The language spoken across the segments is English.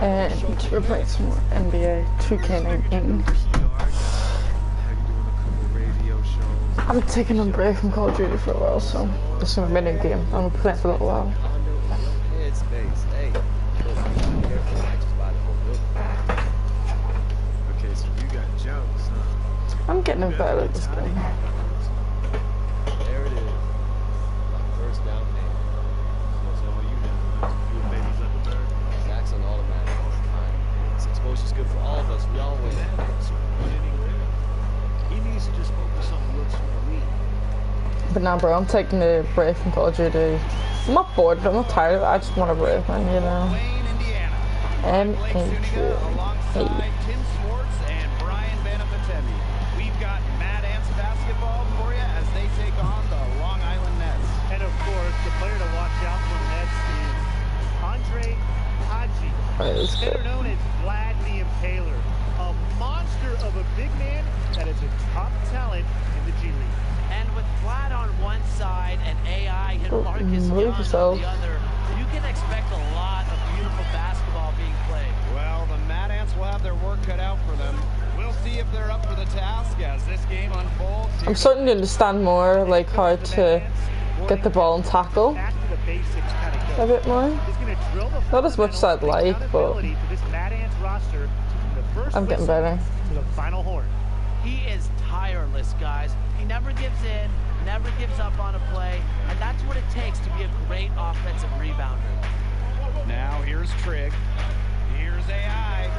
And we're playing some more NBA2K19. I'm taking a break from Call of Duty for a while, so this is a mini game. I'm gonna play it for a little while. I'm getting better at this game. There it is. First down man. That's all you know. You and baby Zuckerberg. Zach's on automatic all the time. This exposure's good for all of us. We all win. He needs to just focus on looks for the lead. But now, bro, I'm taking a break from Call of Duty. I'm not bored, I'm not tired. I just want a break, man, you know. Alongside Tim Swartz and Brian Banapatemi. We've got Mad Ants basketball for you as they take on the Long Island Nets. And of course, the player to watch out for the Nets is Andre Haji, better known as Vlad the Impaler, a monster of a big man that is a top talent in the G League. And with Vlad on one side and AI and Marcus Young on the other, you can expect a lot of beautiful basketball being played. Well, the Mad Ants will have their work cut out for them. We'll see if they're up for the task as this game unfolds. I'm starting to understand more, like, how to get the ball and tackle a bit more. Not as much as I'd like, but I'm getting better. He is tireless, guys. He never gives in, never gives up on a play, and that's what it takes to be a great offensive rebounder. Now here's Trigg. Here's AI.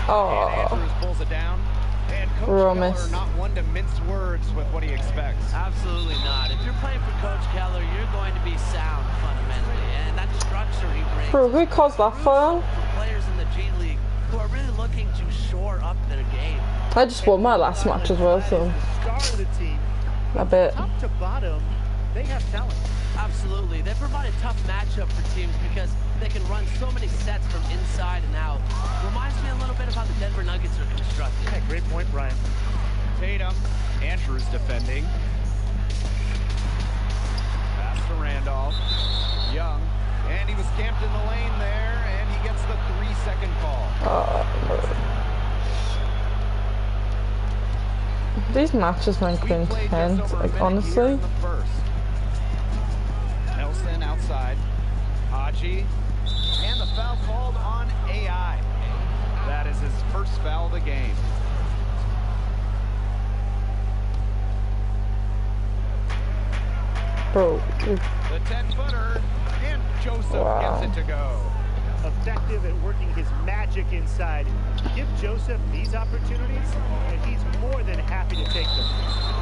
Oh, And Andrews pulls it down. And Coach Keller not one to mince words with what he expects. Absolutely not. If you're playing for Coach Keller, you're going to be sound fundamentally, and that structure he brings. Bro, who caused that foul? Players in the G League who are really looking to shore up their game. I just won my last match as well, so a bit. Top to bottom, they have talent. Absolutely. They provide a tough matchup for teams because they can run so many sets from inside and out. Reminds me a little bit of how the Denver Nuggets are constructed. Yeah, great point, Brian. Tatum, Andrews defending. Pass to Randolph. Young, and he was camped in the lane there, and he gets the 3-second call. These matches went intense, like, honestly. Nelson outside. Haji. And the foul called on AI. That is his first foul of the game. Bro. The 10-footer. And Joseph gets it to go. Effective at working his magic inside. Give Joseph these opportunities, and he's more than happy to take them.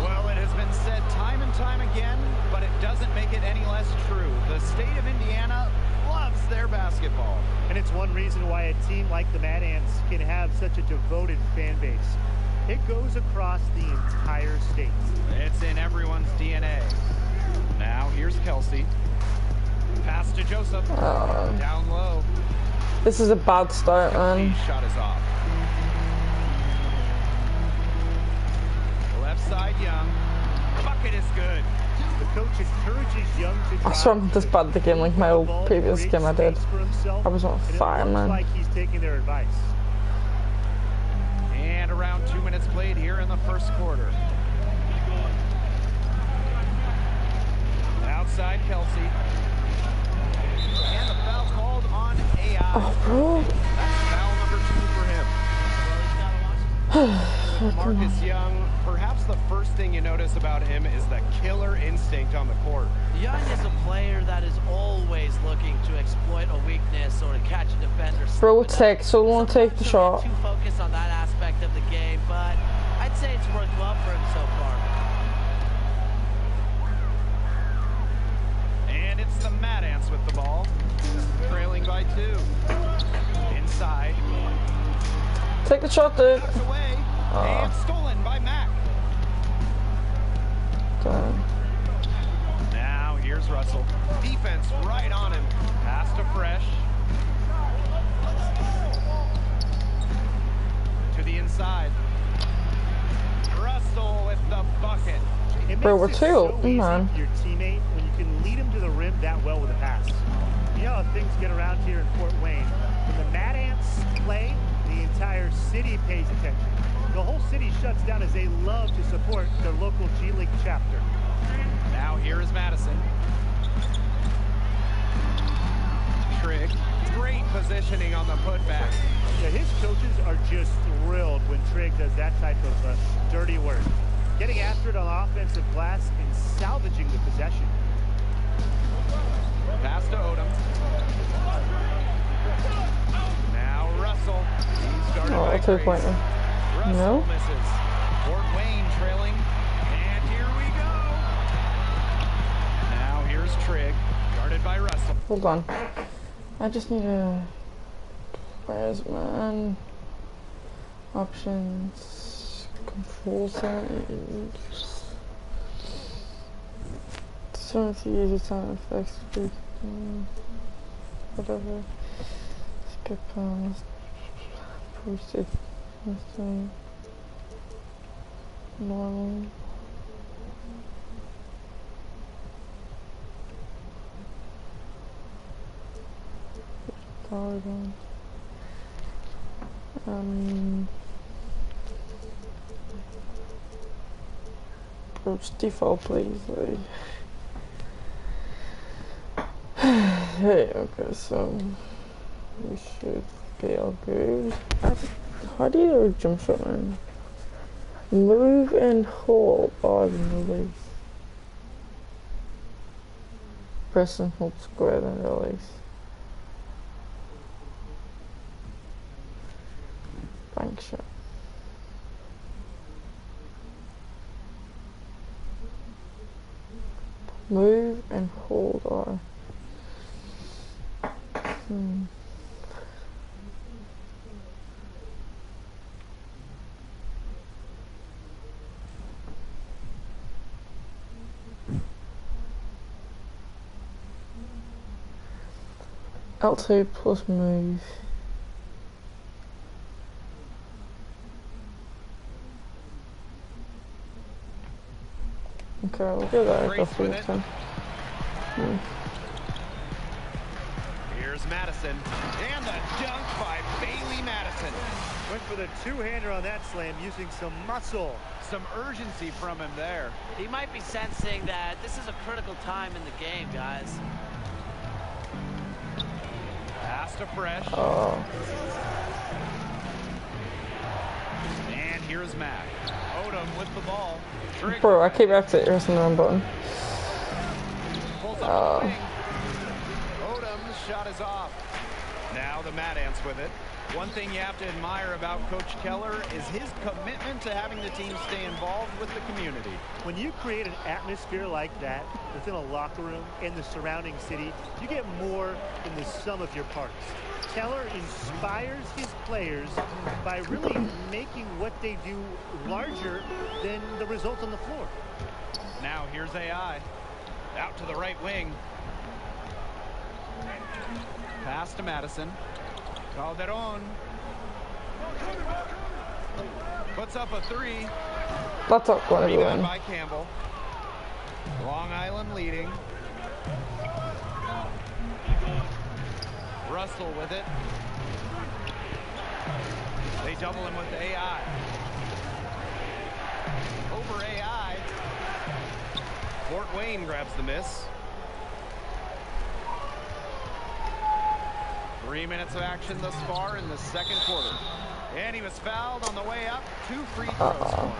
Well, it has been said time and time again, but it doesn't make it any less true. The state of Indiana loves their basketball. And it's one reason why a team like the Mad Ants can have such a devoted fan base. It goes across the entire state. It's in everyone's DNA. Now, here's Kelsey. Pass to Joseph. Down low. This is a bad start, man. Shot is off. Left side, Young. Bucket is good. The coach encourages Young to. I saw him this bad the game, like my old previous game I did. I was on fire, man. Like he's taking their advice. And around 2 minutes played here in the first quarter. Outside Kelsey. And the foul called on AI. Oh, bro. That's foul number 2 for him. Marcus Young, perhaps the first thing you notice about him is the killer instinct on the court. Young is a player that is always looking to exploit a weakness or to catch a defender. Bro, so won't take the shot. Too focused on that aspect of the game, but I'd say it's worked well for him so far. And it's the Mad Ants with the ball, trailing by 2. Inside. Take the shot, dude. Away, and stolen by Mac. Damn. Now here's Russell. Defense right on him. Pass to Fresh. To the inside. Russell with the bucket. Bro, we're two, man. Your teammate when you can lead him to the rim that well with a pass. You know how things get around here in Fort Wayne. When the Mad Ants city pays attention. The whole city shuts down as they love to support their local G League chapter. Now here is Madison. Trigg, great positioning on the putback. Yeah, his coaches are just thrilled when Trigg does that type of dirty work. Getting after it on offensive glass and salvaging the possession. Pass to Odom. Now Russell. He's started by Grace. Russell No. misses. Fort Wayne trailing. And here we go. Now here's Trigg. Guarded by Russell. Hold on. I just need a... Where's man? Options. Control settings. Some of the user sound effects. Whatever. Skip on. Proceed. Normal. Power down. Approach default, please. Like. Hey, okay, so we should be all good. How do you do a jump shot, man? Move and hold on release. Press and hold square then release. Bank shot. Move and hold R. L2 plus move. Okay, we'll do that. Go for this one. Here's Madison. And the dunk by Bailey Madison. Went for the two-hander on that slam using some muscle. Some urgency from him there. He might be sensing that this is a critical time in the game, guys. Pass to Fresh. And here's Matt. Odom with the ball. Trigg. Bro, I keep accidentally pressing the wrong button. Pulls up the wing. Odom's shot is off. Now the Mad Ants with it. One thing you have to admire about Coach Keller is his commitment to having the team stay involved with the community. When you create an atmosphere like that within a locker room in the surrounding city, you get more than the sum of your parts. Keller inspires his players by really making what they do larger than the result on the floor. Now here's AI. Out to the right wing. Pass to Madison. Calderon. Puts up a three. That's not going to Rebound win. by Campbell. Long Island leading. Russell with it. They double him with AI. Over AI. Fort Wayne grabs the miss. 3 minutes of action thus far in the second quarter. And he was fouled on the way up. 2 free throws for him.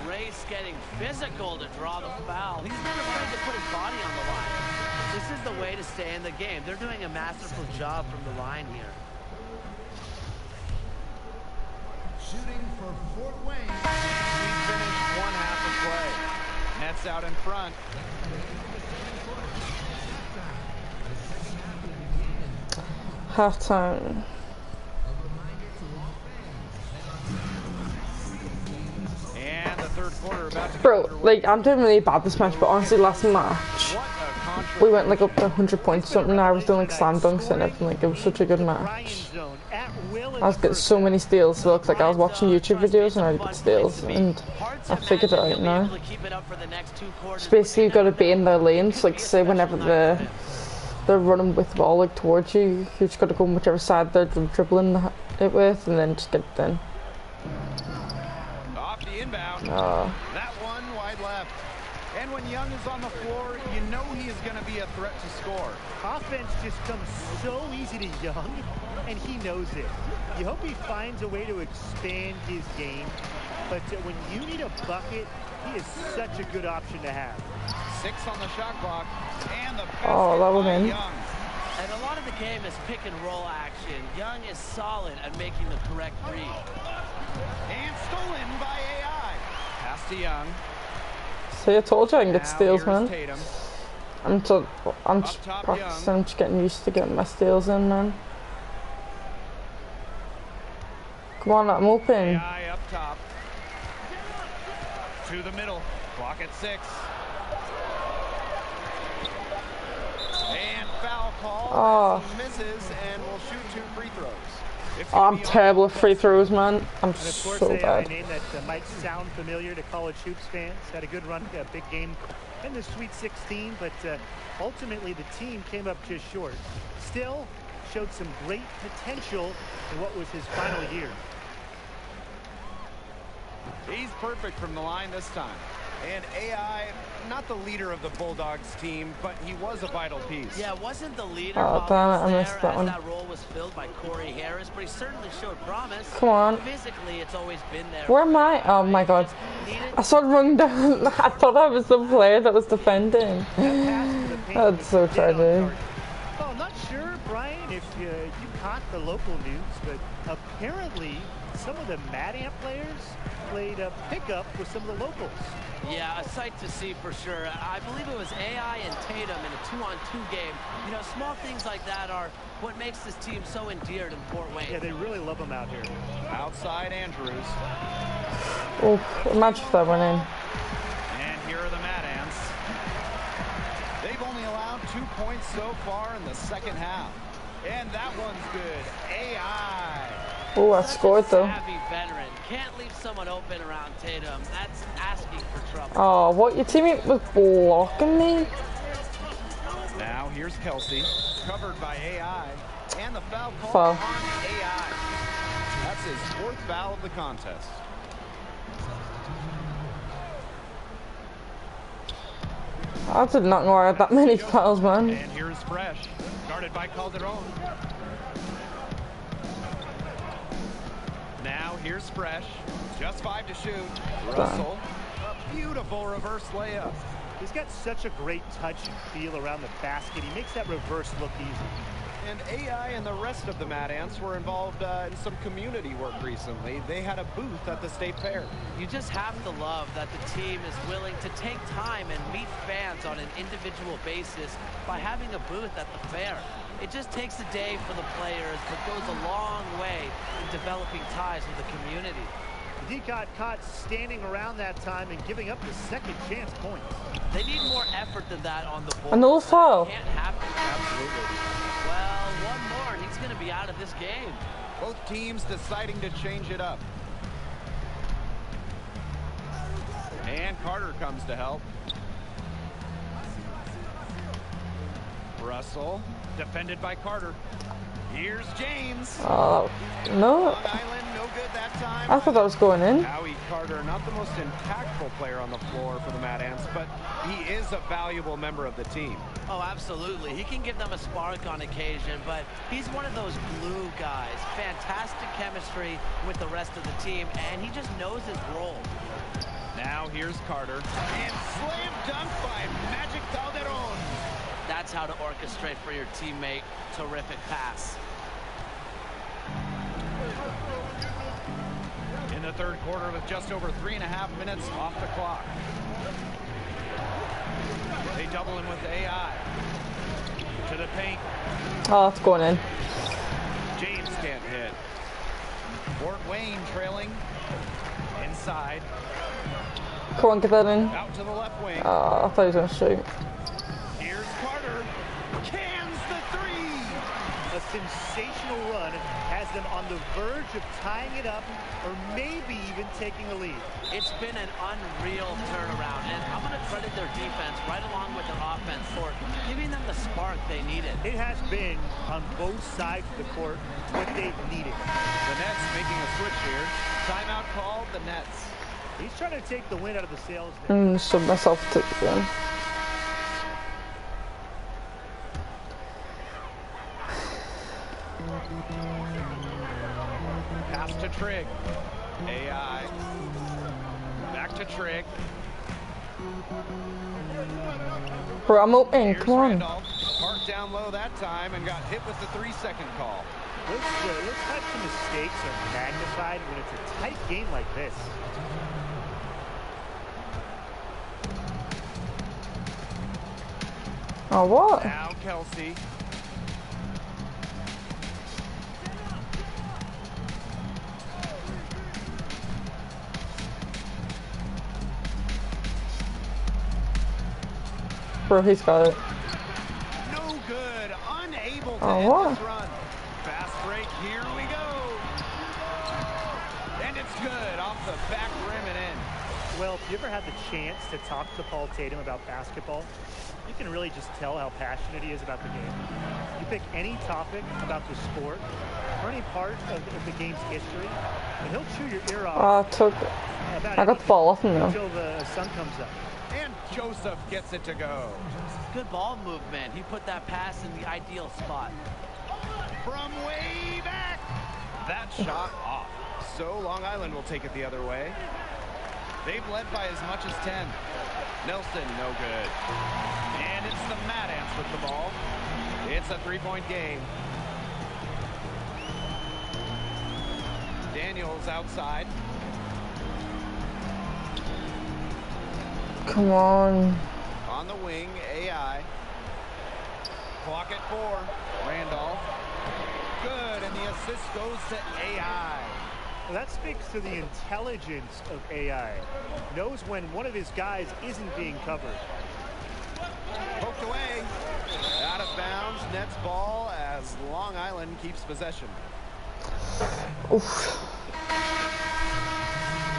Race getting physical to draw the foul. He's not afraid to put his body on the line. This is the way to stay in the game. They're doing a masterful job from the line here. Shooting for Fort Wayne. He finished one half of play. Nets out in front. Halftime. And the third quarter about to get Bro, underway. like, I'm doing really bad this match, but honestly, last match, What a contrast. we went like up to 100 points something. I was doing like slam dunks and everything. Like, it was such a good match. I was getting so many steals, so it looks like I was watching YouTube videos and I get steals, and I figured it out now. So basically, you've got to be in their lanes, like, say whenever they're running with the ball like towards you, you just got to go on whichever side they're dribbling it with, and then just get it in. That one wide left. And when Young is on the floor, you know he is going to be a threat to score. Offense just comes so easy to Young, and he knows it. You hope he finds a way to expand his game, but when you need a bucket, he is such a good option to have. 6 on the shot clock, and the that was in. Young. And a lot of the game is pick and roll action. Young is solid at making the correct read. And stolen by AI. Pass to Young. See, I told you I can get steals, man. Tatum. I'm just practicing. I'm just getting used to getting my steals in, man. Come on, I'm open. AI up top. To the middle. Clock at 6. And foul call. Misses and will shoot 2 free throws. I'm terrible at free throws, man. I'm so bad. A name that might sound familiar to college hoops fans. Had a good run, a big game in the Sweet 16, but ultimately the team came up just short. Still showed some great potential in what was his final year. He's perfect from the line this time. And AI, not the leader of the Bulldogs team, but he was a vital piece. Yeah, wasn't the leader damn it, I missed that one. that role was filled by Corey Harris, but he certainly showed promise. Come on. Physically, it's always been there. Where am I? Oh my god. I saw it run down. I thought I was the player that was defending. That's so tragic. Well, I'm not sure, Brian, if you caught the local news, but apparently some of the Mad Ant players played a pickup with some of the locals. Yeah, a sight to see for sure. I believe it was AI and Tatum in a 2-on-2 game. You know, small things like that are what makes this team so endeared in Fort Wayne. Yeah, they really love them out here. Outside Andrews. Oh, imagine if that went in. And here are the Mad Ants. They've only allowed 2 points so far in the second half. And that one's good. AI. Oh, I scored though. Savvy veteran. Can't leave someone open around Tatum. That's asking for trouble. Oh, what? Your teammate was blocking me? Now here's Kelsey. Covered by AI. And the foul call Foul. on AI. That's his 4th foul of the contest. I did not know I had that many fouls, man. And here's Fresh. Guarded by Calderon. Now here's Fresh. Just 5 to shoot. Russell. A beautiful reverse layup. He's got such a great touch and feel around the basket. He makes that reverse look easy. And AI and the rest of the Mad Ants were involved in some community work recently. They had a booth at the State Fair. You just have to love that the team is willing to take time and meet fans on an individual basis by having a booth at the fair. It just takes a day for the players, but goes a long way in developing ties with the community. He got caught standing around that time and giving up the second chance points. They need more effort than that on the board. Another foul. Can't happen. Absolutely. Well, one more and he's going to be out of this game. Both teams deciding to change it up. And Carter comes to help. Russell, defended by Carter. Here's James. No. Long Island, no good that time. I thought that was going in. Howie Carter, not the most impactful player on the floor for the Mad Ants, but he is a valuable member of the team. Oh, absolutely. He can give them a spark on occasion, but he's one of those glue guys. Fantastic chemistry with the rest of the team, and he just knows his role. Now here's Carter. And slam dunk by Magic Calderon. That's how to orchestrate for your teammate. Terrific pass. In the third quarter with just over 3.5 minutes off the clock. They double in with AI. To the paint. Oh, it's going in. James can't hit. Fort Wayne trailing. Inside. Come on, get that in. Out to the left wing. Oh, I thought he was going to shoot. Here's Carter. Cans the 3. A sensational run has them on the verge of tying it up or maybe even taking the lead. It's been an unreal turnaround, and I'm going to credit their defense right along with their offense for giving them the spark they needed. It has been, on both sides of the court, what they've needed. The Nets making a switch here. Timeout called, the Nets. He's trying to take the wind out of the sails. Sub myself to the game. Pass to Trigg. AI. Back to Trigg. Bro, I'm open. Here's Come on. Randolph. Parked down low that time and got hit with the 3-second call. Those types of mistakes are magnified when it's a tight game like this. Oh, what? Now Kelsey. Bro, he's got it. No good. Unable to Oh, end what? this run. Fast break. Here we go. And it's good off the back rim and in. Well, if you ever had the chance to talk to Paul Tatum about basketball, you can really just tell how passionate he is about the game. You pick any topic about the sport or any part of the game's history, and he'll chew your ear off. I got the ball off him though. Until the sun comes up. And Joseph gets it to go. Good ball movement. He put that pass in the ideal spot. From way back. That shot off. So Long Island will take it the other way. They've led by as much as 10. Nelson, no good. And it's the Mad Ants with the ball. It's a 3-point game. Daniels outside. Come on. On the wing, AI. Clock at 4. Randolph. Good, and the assist goes to AI. Well, that speaks to the intelligence of AI. Knows when one of his guys isn't being covered. Poked away. Out of bounds. Nets ball as Long Island keeps possession. Oof.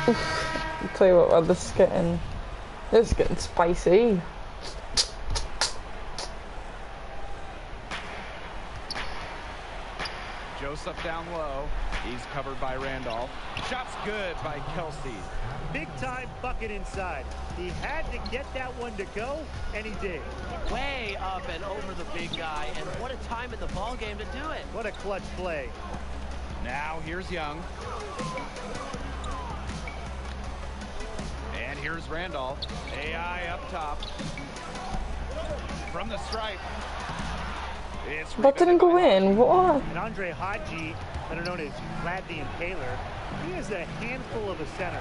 Oof. I'll tell you what, this is getting spicy. Joseph down low. He's covered by Randolph. Shot's good by Kelsey. Big time bucket inside. He had to get that one to go, and he did. Way up and over the big guy, and what a time in the ball game to do it. What a clutch play. Now here's Young. And here's Randolph. AI up top. From the stripe. It's That didn't go in. What? And Andre Hadji, better known as Vlad the Impaler, he is a handful of a center.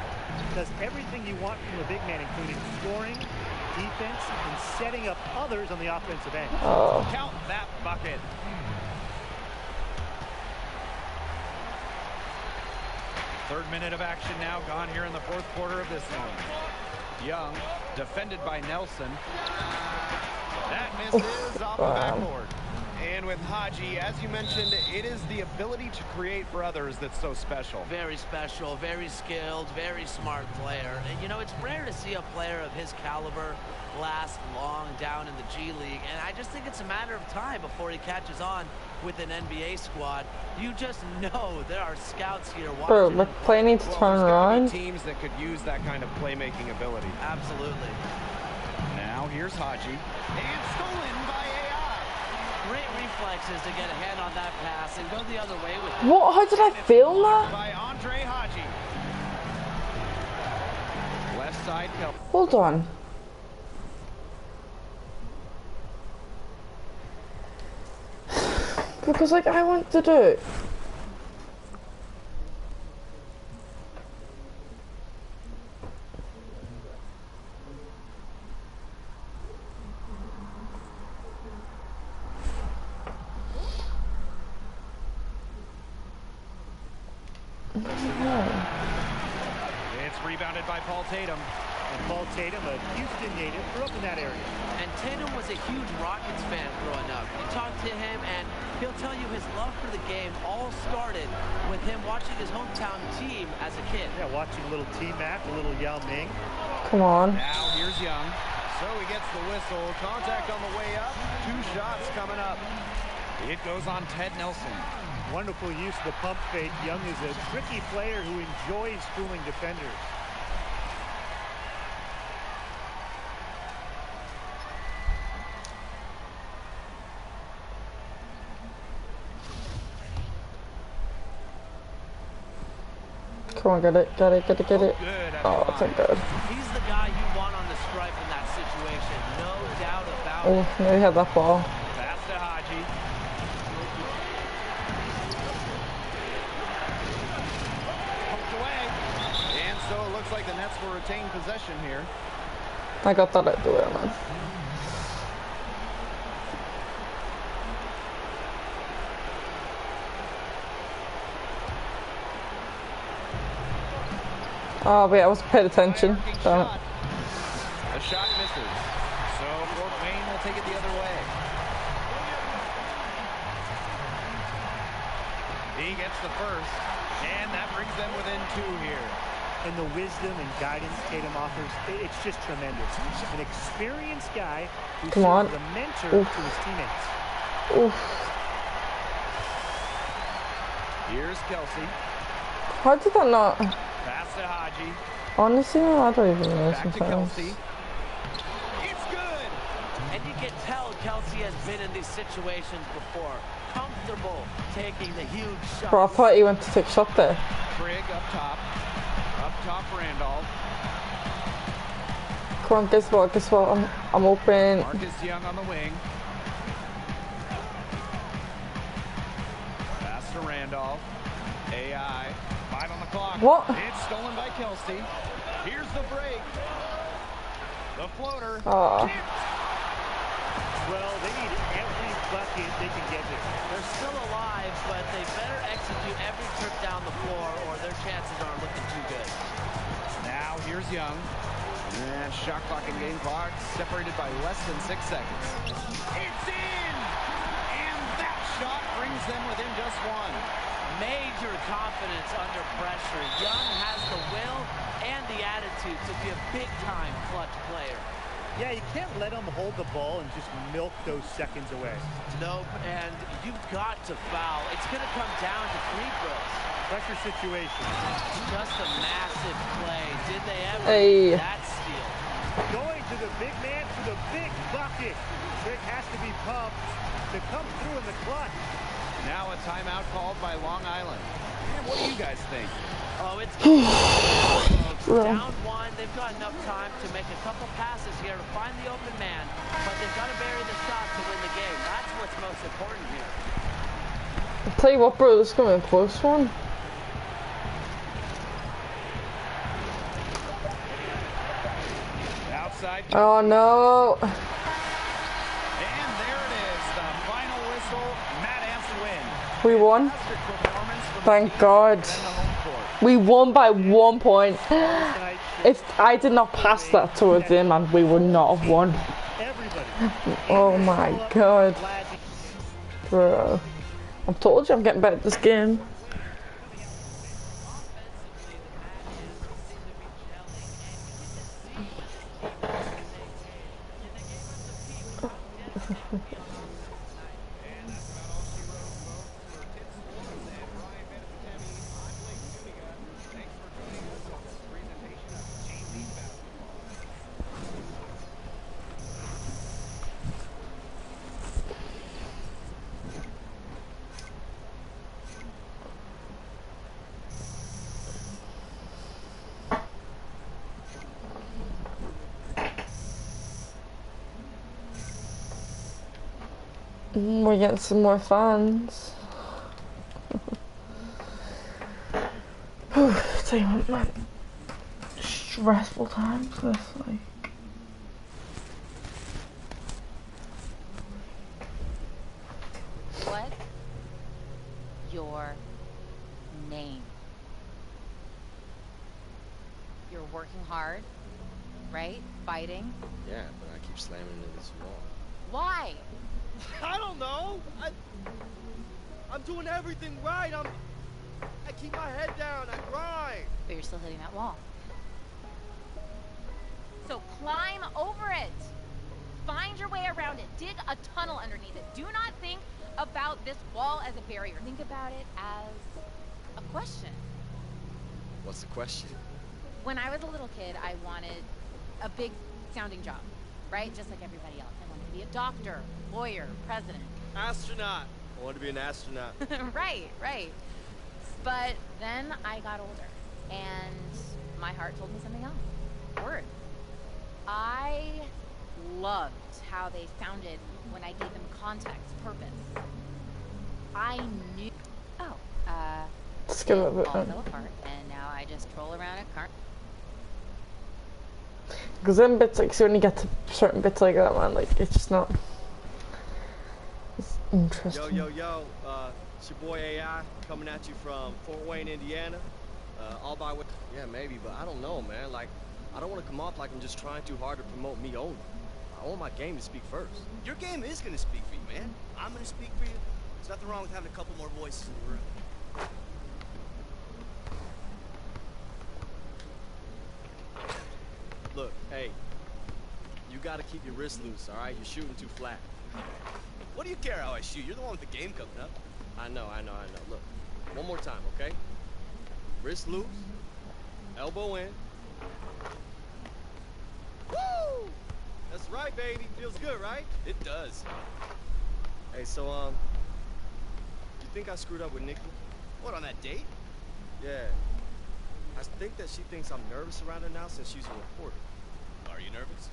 Does everything you want from a big man, including scoring, defense, and setting up others on the offensive end. Oh. Count that bucket. Third minute of action now gone here in the fourth quarter of this one. Young, defended by Nelson. That misses off the backboard. And with Hadji, as you mentioned, it is the ability to create for others that's so special. Very special, very skilled, very smart player. And, you know, it's rare to see a player of his caliber last long down in the G League. And I just think it's a matter of time before he catches on with an NBA squad. You just know there are scouts here watching. Bro, my play needs to turn around. Teams that could use that kind of playmaking ability. Absolutely. Now here's Hadji. And stolen by AI. Great reflexes to get a hand on that pass and go the other way with it. What? How did I film that? By Andre Hadji. Left side. Hold on. Because, like, I want to do it. It's rebounded by Paul Tatum. And Paul Tatum, a Houston native, grew up in that area. And Tatum was a huge Rockets fan growing up. You talk to him and he'll tell you his love for the game all started with him watching his hometown team as a kid. Yeah, watching a little T-Mac, a little Yao Ming. Come on. Now here's Young. So he gets the whistle. Contact on the way up. 2 shots coming up. It goes on Ted Nelson. Wonderful use of the pump fake. Young is a tricky player who enjoys fooling defenders. Come on, get it, get it, get it, get it. Good at Oh, the thank line. God. He's the guy you want on the stripe in that situation. No doubt about it. Oh, nearly had that ball. Pass to Haji. Poked away. And so it looks like the Nets will retain possession here. I got that out the way, man. Oh, wait, I wasn't paying attention. Damn it. The shot misses. So Fort Wayne will take it the other way. He gets the first, and that brings them within 2 here. And the wisdom and guidance Tatum offers, it's just tremendous. An experienced guy who Come on. serves as a mentor to his teammates. Oof. Here's Kelsey. How did that not? Pass to Haji. Honestly, I don't even know Back to sometimes. Kelsey. It's good. And you can tell Kelsey has been in these situations before. Comfortable taking the huge shot. Bro, I thought he went to take a shot there. Trigg up top. Up top, Randolph. Come on, guess what? Guess what? I'm open. Marcus Young on the wing. Pass to Randolph. AI. 5 on the clock. What? It's stolen by Kelsey. Here's the break. The floater. Oh. Well, they need every bucket they can get here. They're still alive, but they better execute every trip down the floor or their chances aren't looking too good. Now here's Young. And shot clock and game clock separated by less than 6 seconds. It's in! And that shot brings them within just 1. Major confidence under pressure. Young has the will and the attitude to be a big-time clutch player. Yeah, you can't let them hold the ball and just milk those seconds away. Nope, and you've got to foul. It's going to come down to free throws. Pressure situation. Just a massive play. Did they ever Hey. get that steal? Going to the big man for the big bucket. Trigg has to be pumped to come through in the clutch. Now a timeout called by Long Island. Man, what do you guys think? Oh, it's down 1. They've got enough time to make a couple passes here to find the open man, but they've got to bury the shot to win the game. That's what's most important here. I'll tell you what, bro, this is going to be a close one. Outside. Oh, no. And there it is. The final whistle. Matt Amps win. We won. Thank God. We won by 1 point. If I did not pass that towards him, and we would not have won. Oh my God. Bro. I told you I'm getting better at this game. We're getting some more fans. Tell you what, man. Stressful times, this, like. What's your name? You're working hard, right? Fighting. Yeah, but I keep slamming into this wall. Why? I don't know. I'm doing everything right. I keep my head down. I grind. But you're still hitting that wall. So climb over it. Find your way around it. Dig a tunnel underneath it. Do not think about this wall as a barrier. Think about it as a question. What's the question? When I was a little kid, I wanted a big sounding job, right? Just like everybody else. I wanted to be a doctor, lawyer, president. Astronaut. I want to be an astronaut. Right. But then I got older and my heart told me something else. Word. I loved how they sounded when I gave them context, purpose. I knew. Oh, Let's give it a bit. all fell apart, and now I just troll around a car. Because them bits, like, so when you get to certain bits like that, man, like, it's just not. It's interesting. Yo, it's your boy AI coming at you from Fort Wayne, Indiana. All by way. Yeah, maybe, but I don't know, man. Like, I don't want to come off like I'm just trying too hard to promote me only. I want my game to speak first. Your game is going to speak for you, man. I'm going to speak for you. There's nothing wrong with having a couple more voices in the room. Look, hey, you gotta keep your wrist loose, all right? You're shooting too flat. What do you care how I shoot? You're the one with the game coming up. I know. Look, one more time, okay? Wrist loose, elbow in. Woo! That's right, baby. Feels good, right? It does. Hey, so, you think I screwed up with Nikki? What, on that date? Yeah. I think that she thinks I'm nervous around her now since she's a reporter. Are you nervous?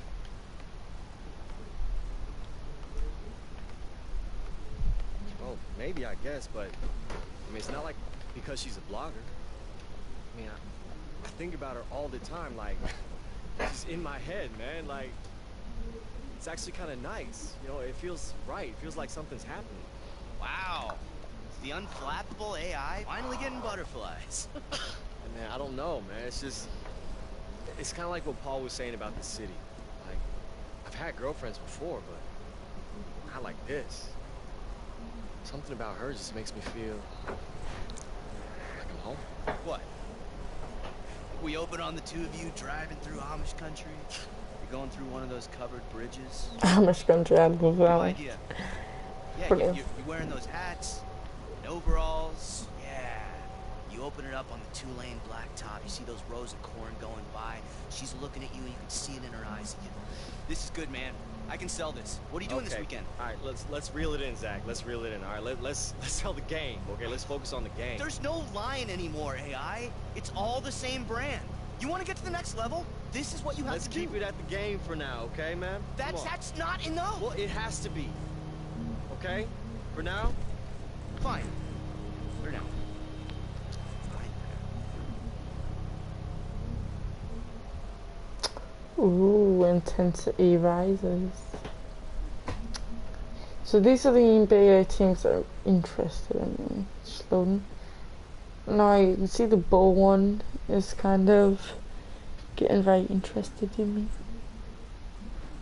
Well, maybe, I guess, but, I mean, it's not like because she's a blogger. I mean, I think about her all the time, like, she's in my head, man, like, it's actually kind of nice. You know, it feels right. It feels like something's happening. Wow. The unflappable AI finally getting butterflies. Man, I don't know, man. It's just, it's kind of like what Paul was saying about the city. Like, I've had girlfriends before, but not like this. Something about her just makes me feel like I'm home. What? We open on the two of you driving through Amish country? You're going through one of those covered bridges? Amish country, I love that. No idea. Yeah, Brilliant. you're wearing those hats, and overalls. Yeah. You open it up on the two-lane blacktop. You see those rows of corn going by. She's looking at you, and you can see it in her eyes. This is good, man. I can sell this. What are you doing this weekend? All right, let's reel it in, Zach. Let's reel it in. All right, let's sell the game. Okay, let's focus on the game. There's no line anymore, AI. It's all the same brand. You want to get to the next level? This is what you have Let's to do. keep it at the game for now, okay, man? That's not enough. Well, it has to be. Okay? For now? Fine. For now. Ooh, intensity rises. So these are the NBA teams that are interested in me. Just loading. Now you can see the Bull one is kind of getting very interested in me.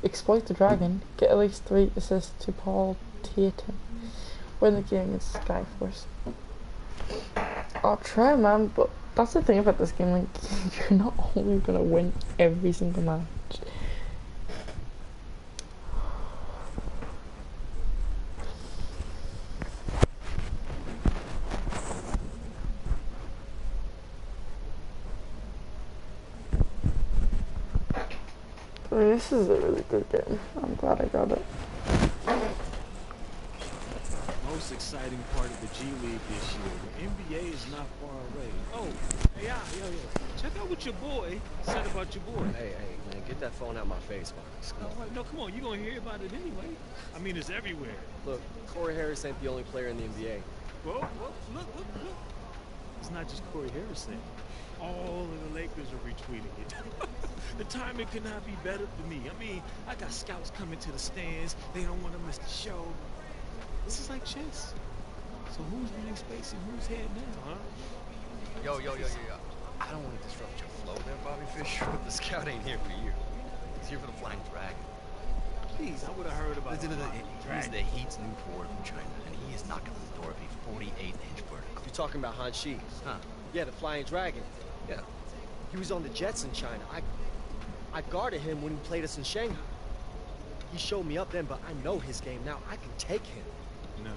Exploit the Dragon. Get at least 3 assists to Paul Tatum. Win the game against Skyforce. I'll try, man, but that's the thing about this game, like, you're not always gonna win every single match. But this is a really good game. I'm glad I got it. Most exciting part of the G League this year. The NBA is not far away. Oh, hey, yo. Check out what your boy said about your boy. Hey, man, get that phone out my face, Marcus. Come on. No, come on. You're going to hear about it anyway. I mean, it's everywhere. Look, Corey Harris ain't the only player in the NBA. Well, look. It's not just Corey Harrison. All of the Lakers are retweeting it. The timing could not be better for me. I mean, I got scouts coming to the stands. They don't want to miss the show. This is like chess. So who's winning space and who's head now, huh? Yo. I don't want to disrupt your flow there, Bobby Fischer, but the scout ain't here for you. He's here for the Flying Dragon. Please, I would have heard about He's the Heat's new forward from China, and he is knocking on the door of a 48-inch vertical. You're talking about Han Shi? Huh? Yeah, the Flying Dragon. Yeah. He was on the Jets in China. I guarded him when he played us in Shanghai. He showed me up then, but I know his game now. I can take him. No.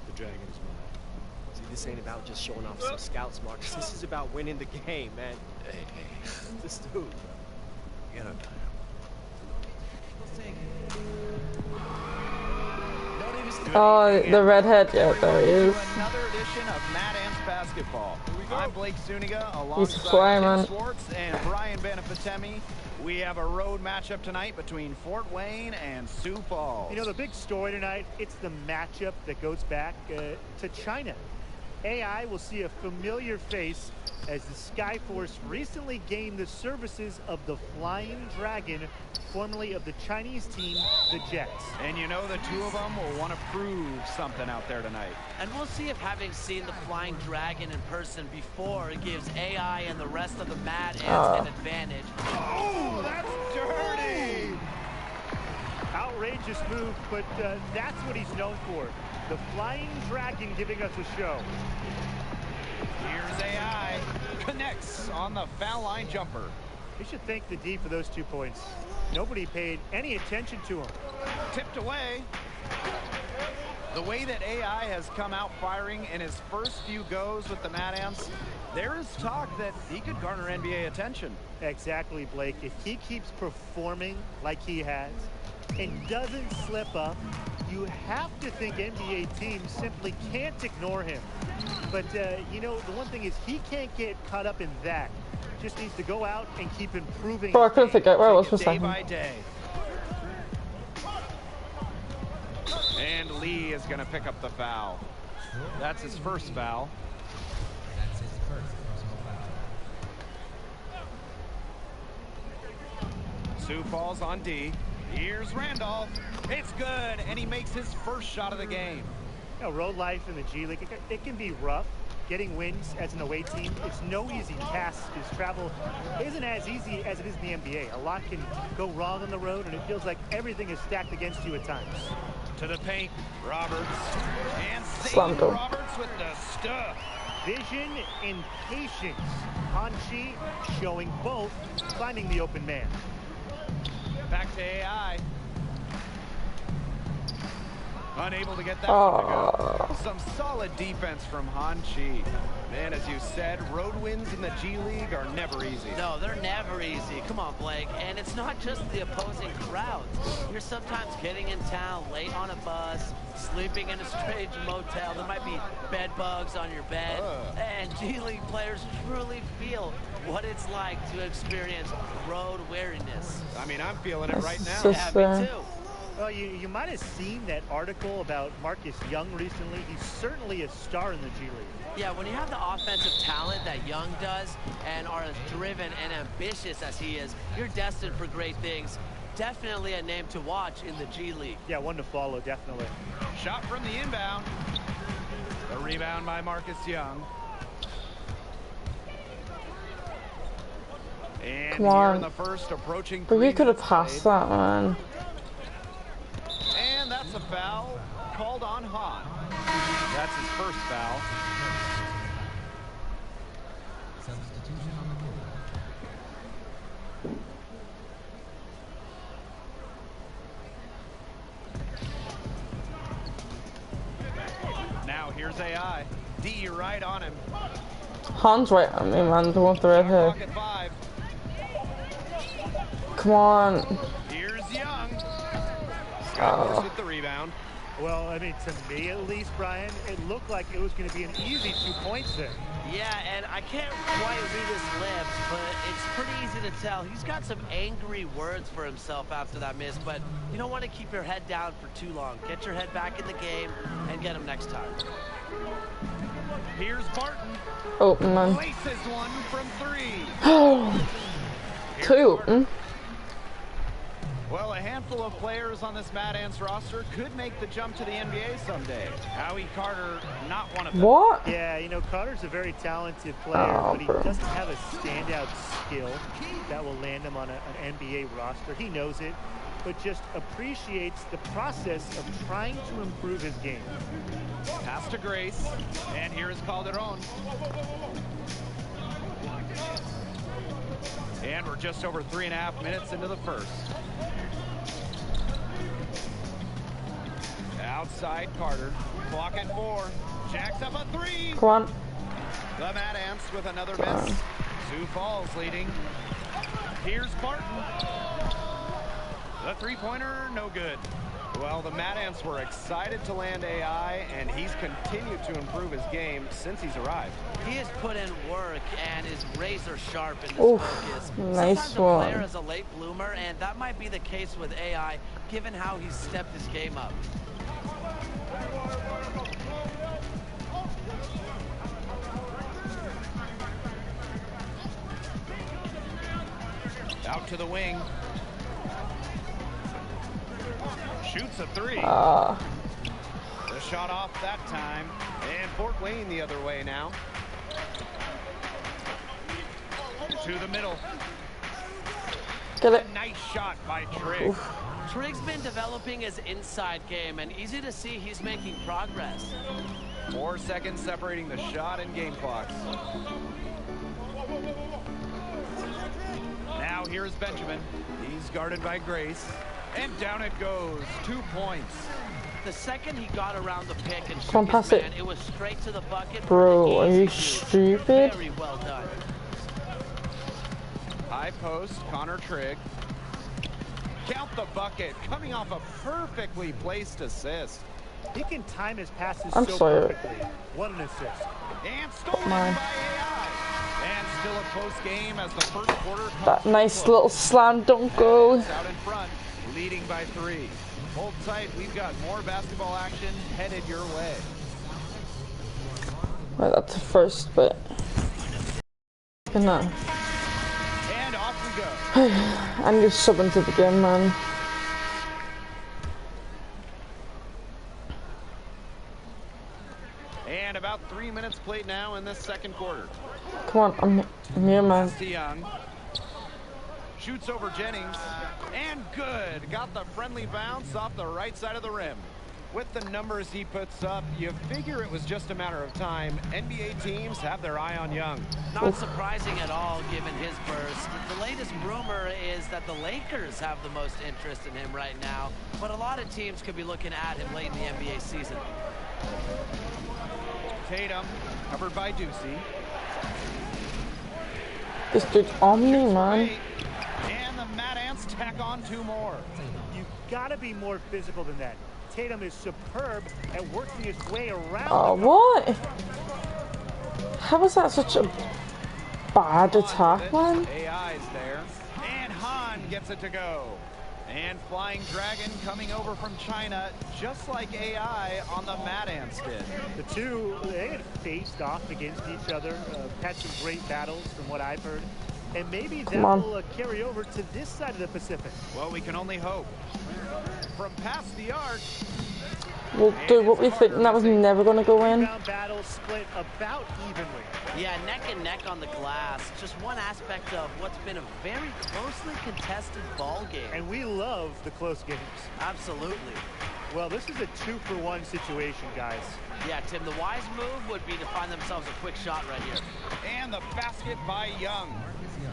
The Dragon is mine. See, this ain't about just showing off some scouts, Marcus. This is about winning the game, man. Hey. This dude. You gotta. Don't even Oh, the redhead. Yeah, there he is. Another edition of Mad Ants Basketball. I'm Blake Zuniga He's alongside flying. Tim Schwartz and Brian Benefitemi. We have a road matchup tonight between Fort Wayne and Sioux Falls. You know, the big story tonight, it's the matchup that goes back to China. AI will see a familiar face as the Skyforce recently gained the services of the Flying Dragon, formerly of the Chinese team, the Jets. And you know the two of them will want to prove something out there tonight. And we'll see if having seen the Flying Dragon in person before gives AI and the rest of the Mad Ants an advantage. Oh, that's dirty! Outrageous move, but that's what he's known for. The Flying Dragon giving us a show. Here's AI. Connects on the foul line jumper. You should thank the D for those 2 points. Nobody paid any attention to him. Tipped away. The way that AI has come out firing in his first few goes with the Mad Ants, there is talk that he could garner NBA attention. Exactly, Blake. If he keeps performing like he has and doesn't slip up, you have to think NBA teams simply can't ignore him. But, you know, the one thing is he can't get caught up in that. Just needs to go out and keep improving. Bro, I couldn't figure out where I was for a Day second. by day. And Lee is going to pick up the foul. That's his first foul. Sioux Falls on D. Here's Randolph. It's good, and he makes his first shot of the game. You know, road life in the G League, it can be rough. Getting wins as an away team, it's no easy task because travel isn't as easy as it is in the NBA. A lot can go wrong on the road, and it feels like everything is stacked against you at times. To the paint, Roberts. And Slammed him. Roberts with the stuff. Vision and patience. Han-Chi showing both, finding the open man. Back to AI. Unable to get that one to go. Some solid defense from Han-Chi. Man, as you said, road wins in the G League are never easy. No, they're never easy. Come on, Blake. And it's not just the opposing crowds. You're sometimes getting in town late on a bus, sleeping in a strange motel. There might be bed bugs on your bed. And G League players truly feel what it's like to experience road weariness. I mean, I'm feeling it right now. Yeah, me too. Well, you might have seen that article about Marcus Young recently. He's certainly a star in the G League. Yeah, when you have the offensive talent that Young does and are as driven and ambitious as he is, you're destined for great things. Definitely a name to watch in the G League. Yeah, one to follow, definitely. Shot from the inbound. The rebound by Marcus Young. And Come here on. in the first, approaching. But you could have passed that, man. And that's a foul called on Han. That's his first foul. Substitution on the board. Now here's AI. D right on him. Han's right on me, man. The one with the red hair. Clock at 5. Come on. Here's Young. Skyforce with the rebound. Well, I mean, to me at least, Brian, it looked like it was going to be an easy 2 points there. Yeah, and I can't quite read his lips, but it's pretty easy to tell. He's got some angry words for himself after that miss, but you don't want to keep your head down for too long. Get your head back in the game and get him next time. Here's Barton. Oh, man. Places one from 3. Oh. Two. Well, a handful of players on this Mad Ants roster could make the jump to the NBA someday. Howie Carter, not one of them. What? Yeah, you know, Carter's a very talented player, but he doesn't have a standout skill that will land him on an NBA roster. He knows it, but just appreciates the process of trying to improve his game. Pass to Grace, and here is Calderon. And we're just over 3.5 minutes into the first. Outside Carter, clock at 4. Jacks up a 3. Come on. The Mad Ants with another miss. Sioux Falls leading. Here's Barton. The three-pointer, no good. Well, the Mad Ants were excited to land AI, and he's continued to improve his game since he's arrived. He has put in work and is razor sharp in this Oof, focus. nice Sometimes a player one. is a late bloomer, and that might be the case with AI, given how he's stepped his game up. Out to the wing. Shoots a three. The shot off that time. And Fort Wayne the other way now. To the middle. Get it. A nice shot by Trigg. Trigg's been developing his inside game, and easy to see he's making progress. 4 seconds separating the shot and game clocks. Now here's Benjamin. He's guarded by Grace. And down it goes. 2 points. The second he got around the pick and Come on, shook pass his it. man, it was straight to the bucket. Bro, are you Easy shoot. stupid? Very well done. High post, Connor Trigg. Count the bucket, coming off a perfectly placed assist. He can time his passes I'm so sorry. perfectly. What an assist. And stolen Mine. by AI. And still a close game as the first quarter comes That to a nice close. little slam dunk goal. Out in front, leading by 3. Hold tight, we've got more basketball action headed your way. Right, that's the first bit. Good night. And off we go. I'm just subbing to the game, man. And about 3 minutes played now in this second quarter. Come on, I'm here, man. Young shoots over Jennings, and good. Got the friendly bounce off the right side of the rim. With the numbers he puts up, you figure it was just a matter of time. NBA teams have their eye on Young. Not surprising at all, given his burst. The latest rumor is that the Lakers have the most interest in him right now, but a lot of teams could be looking at him late in the NBA season. Tatum, covered by Ducey. This dude's on me, man. And the Mad Ants tack on 2 more. You gotta be more physical than that. Tatum is superb at working his way around. Oh, what? How was that such a bad attack, man? AI's there. And Han gets it to go. And Flying Dragon coming over from China, just like AI on the Mad Ants did. The two, they had faced off against each other, had some great battles from what I've heard. And maybe that will carry over to this side of the Pacific. Well, we can only hope. From past the arc. We'll do what we think that was never going to go in. Rebound battle split about evenly. Yeah, neck and neck on the glass. Just one aspect of what's been a very closely contested ball game. And we love the close games. Absolutely. Well, this is a 2-for-1 situation, guys. Yeah, Tim, the wise move would be to find themselves a quick shot right here. And the basket by Young.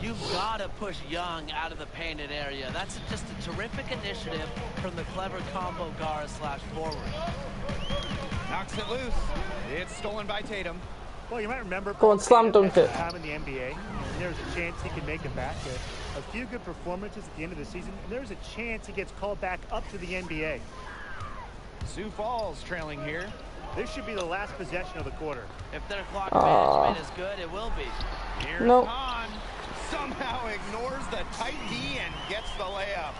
You've got to push Young out of the painted area. That's just a terrific initiative from the clever combo guard / forward. Knocks it loose. It's stolen by Tatum. Well, you might remember Go on, slam dunk it. time in the NBA, and there's a chance he can make it back. A few good performances at the end of the season, and there's a chance he gets called back up to the NBA. Sioux Falls trailing here. This should be the last possession of the quarter. If their clock management is good, it will be. Here's Nope. Han. Somehow ignores the tight D and gets the layup.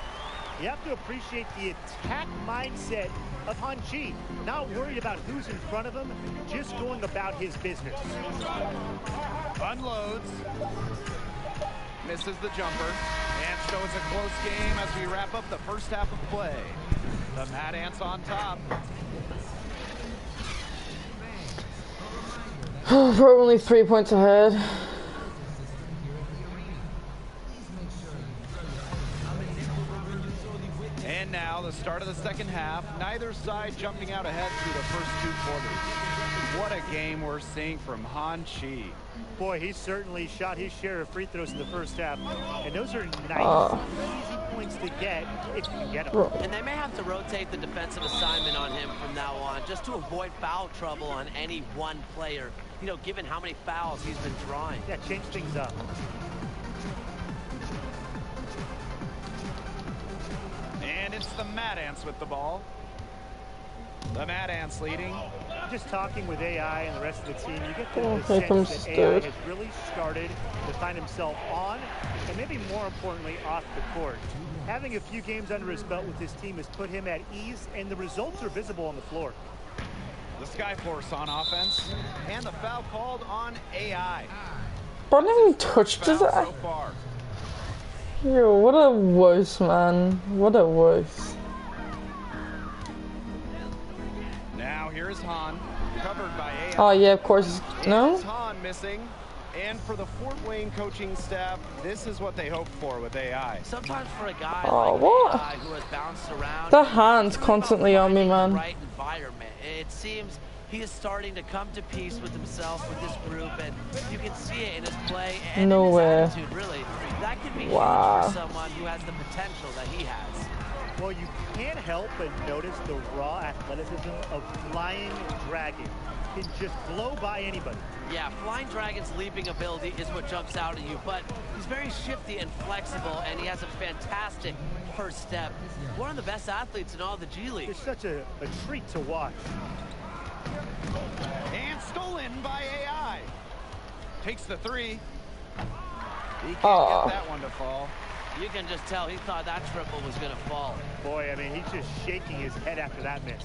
You have to appreciate the attack mindset of Han Chi. Not worried about who's in front of him, just going about his business. Unloads. Misses the jumper. And so it's a close game as we wrap up the first half of play. The Mad Ants on top. We're only 3 points ahead. And now the start of the second half. Neither side jumping out ahead through the first 2 quarters. What a game we're seeing from Han Chi. Boy, he certainly shot his share of free throws in the first half. And those are nice, easy points to get if you can get them. And they may have to rotate the defensive assignment on him from now on just to avoid foul trouble on any one player, you know, given how many fouls he's been drawing. Yeah, change things up. And it's the Mad Ants with the ball. The Mad Ants leading. Just talking with AI and the rest of the team, you get the here comes sense that AI Stuart. has really started to find himself on, and maybe more importantly, off the court. Having a few games under his belt with his team has put him at ease, and the results are visible on the floor. The Skyforce on offense, and the foul called on AI. Bro, I didn't even touched his Foul eye. so far. Yo, what a wuss, man. What a wuss. Now here's Han, covered by AI. Oh, yeah, of course. No? Here's Han missing. And for the Fort Wayne coaching staff, this is what they hoped for with AI. Sometimes for a guy Oh, like what? AI who has bounced around, The hand's constantly on me, finding the man. right environment. It seems he is starting to come to peace with himself, with this group, and you can see it in his play and No in his way. attitude, really. That can be Wow. huge for someone who has the potential that he has. Well, you can't help but notice the raw athleticism of Flying Dragon. Can just blow by anybody. Yeah, Flying Dragon's leaping ability is what jumps out at you, but he's very shifty and flexible, and he has a fantastic first step. One of the best athletes in all the G League. It's such a treat to watch. And stolen by AI. Takes the three. He can't Oh. get that one to fall. You can just tell he thought that triple was going to fall. Boy, I mean, he's just shaking his head after that miss.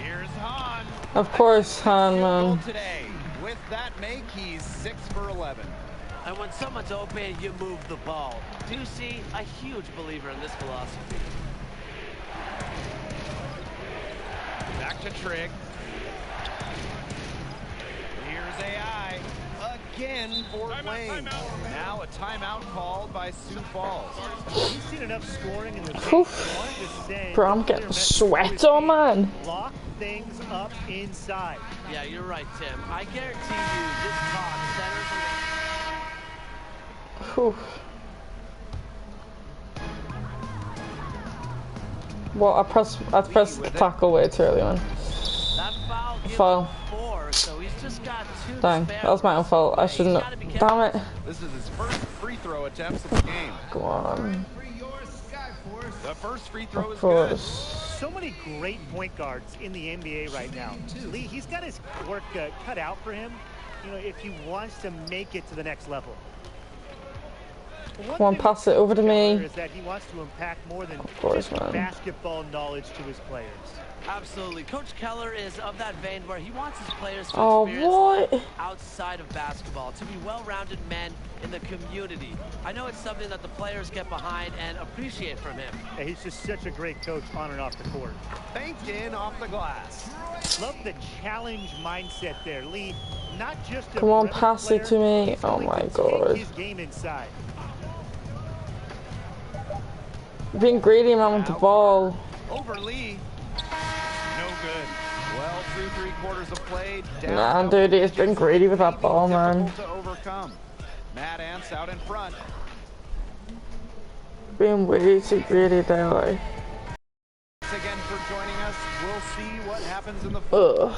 Here's Han. Of course, Han, Field goal man. today. With that make, he's 6 for 11. And when someone's open, you move the ball. Ducey, a huge believer in this philosophy. Back to Trigg. Here's AI. Again for Wayne. Now a timeout called by Sioux Falls. He's seen enough scoring in the game. Oof. Wanted to send Bro, I'm getting sweat on, man. Lock things up inside. Yeah, you're right, Tim. I guarantee you this talk centers Whew. Well, I pressed tackle way too early, man. that foul. Gives Foul. him 4, so he's just got 2 to Dang, spare. that was my own fault. I shouldn't He's gotta be have. careful. Damn it. This is his first free throw attempts of the game. Go on. The first free throw is Of good. course. So many great point guards in the NBA right now. Lee, he's got his work cut out for him, you know, if he wants to make it to the next level. Come on, pass it over to me. Is that he wants to impact more than course, just man. basketball knowledge to his players. Absolutely. Coach Keller is of that vein where he wants his players to Oh, experience what? outside of basketball, to be well-rounded men in the community. I know it's something that the players get behind and appreciate from him. Yeah, he's just such a great coach on and off the court. Banked in off the glass. Love the challenge mindset there, Lee. Not just a Come on, breadth pass it to player, me. he's Oh willing my to take God. his game inside. Being greedy, man, with the ball. Over Lee. No good. Well, through 3/4 of play. Down Nah, double dude, he's been digits, greedy with that maybe ball, man. difficult to overcome. Mad Ants out in front. Being way too greedy there, like. Thanks again for joining us. We'll see what happens in the Ugh.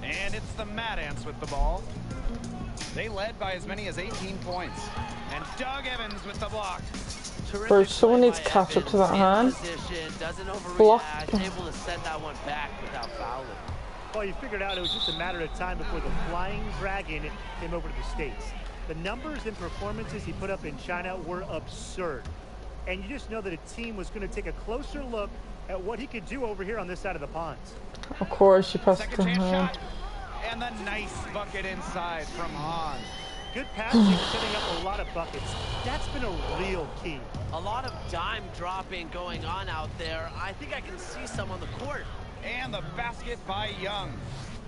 And it's the Mad Ants with the ball. They led by as many as 18 points. And Doug Evans with the block. Bro, someone needs to catch up to that hand. Doesn't Block. overreact, able to send that one back without fouling. Well, you figured out it was just a matter of time before the Flying Dragon came over to the States. The numbers and performances he put up in China were absurd. And you just know that a team was going to take a closer look at what he could do over here on this side of the ponds. Of course, you passed Second the chance hand. shot. And the nice bucket inside from Han. Good passing, setting up a lot of buckets. That's been a real key. A lot of dime dropping going on out there. I think I can see some on the court. And the basket by Young.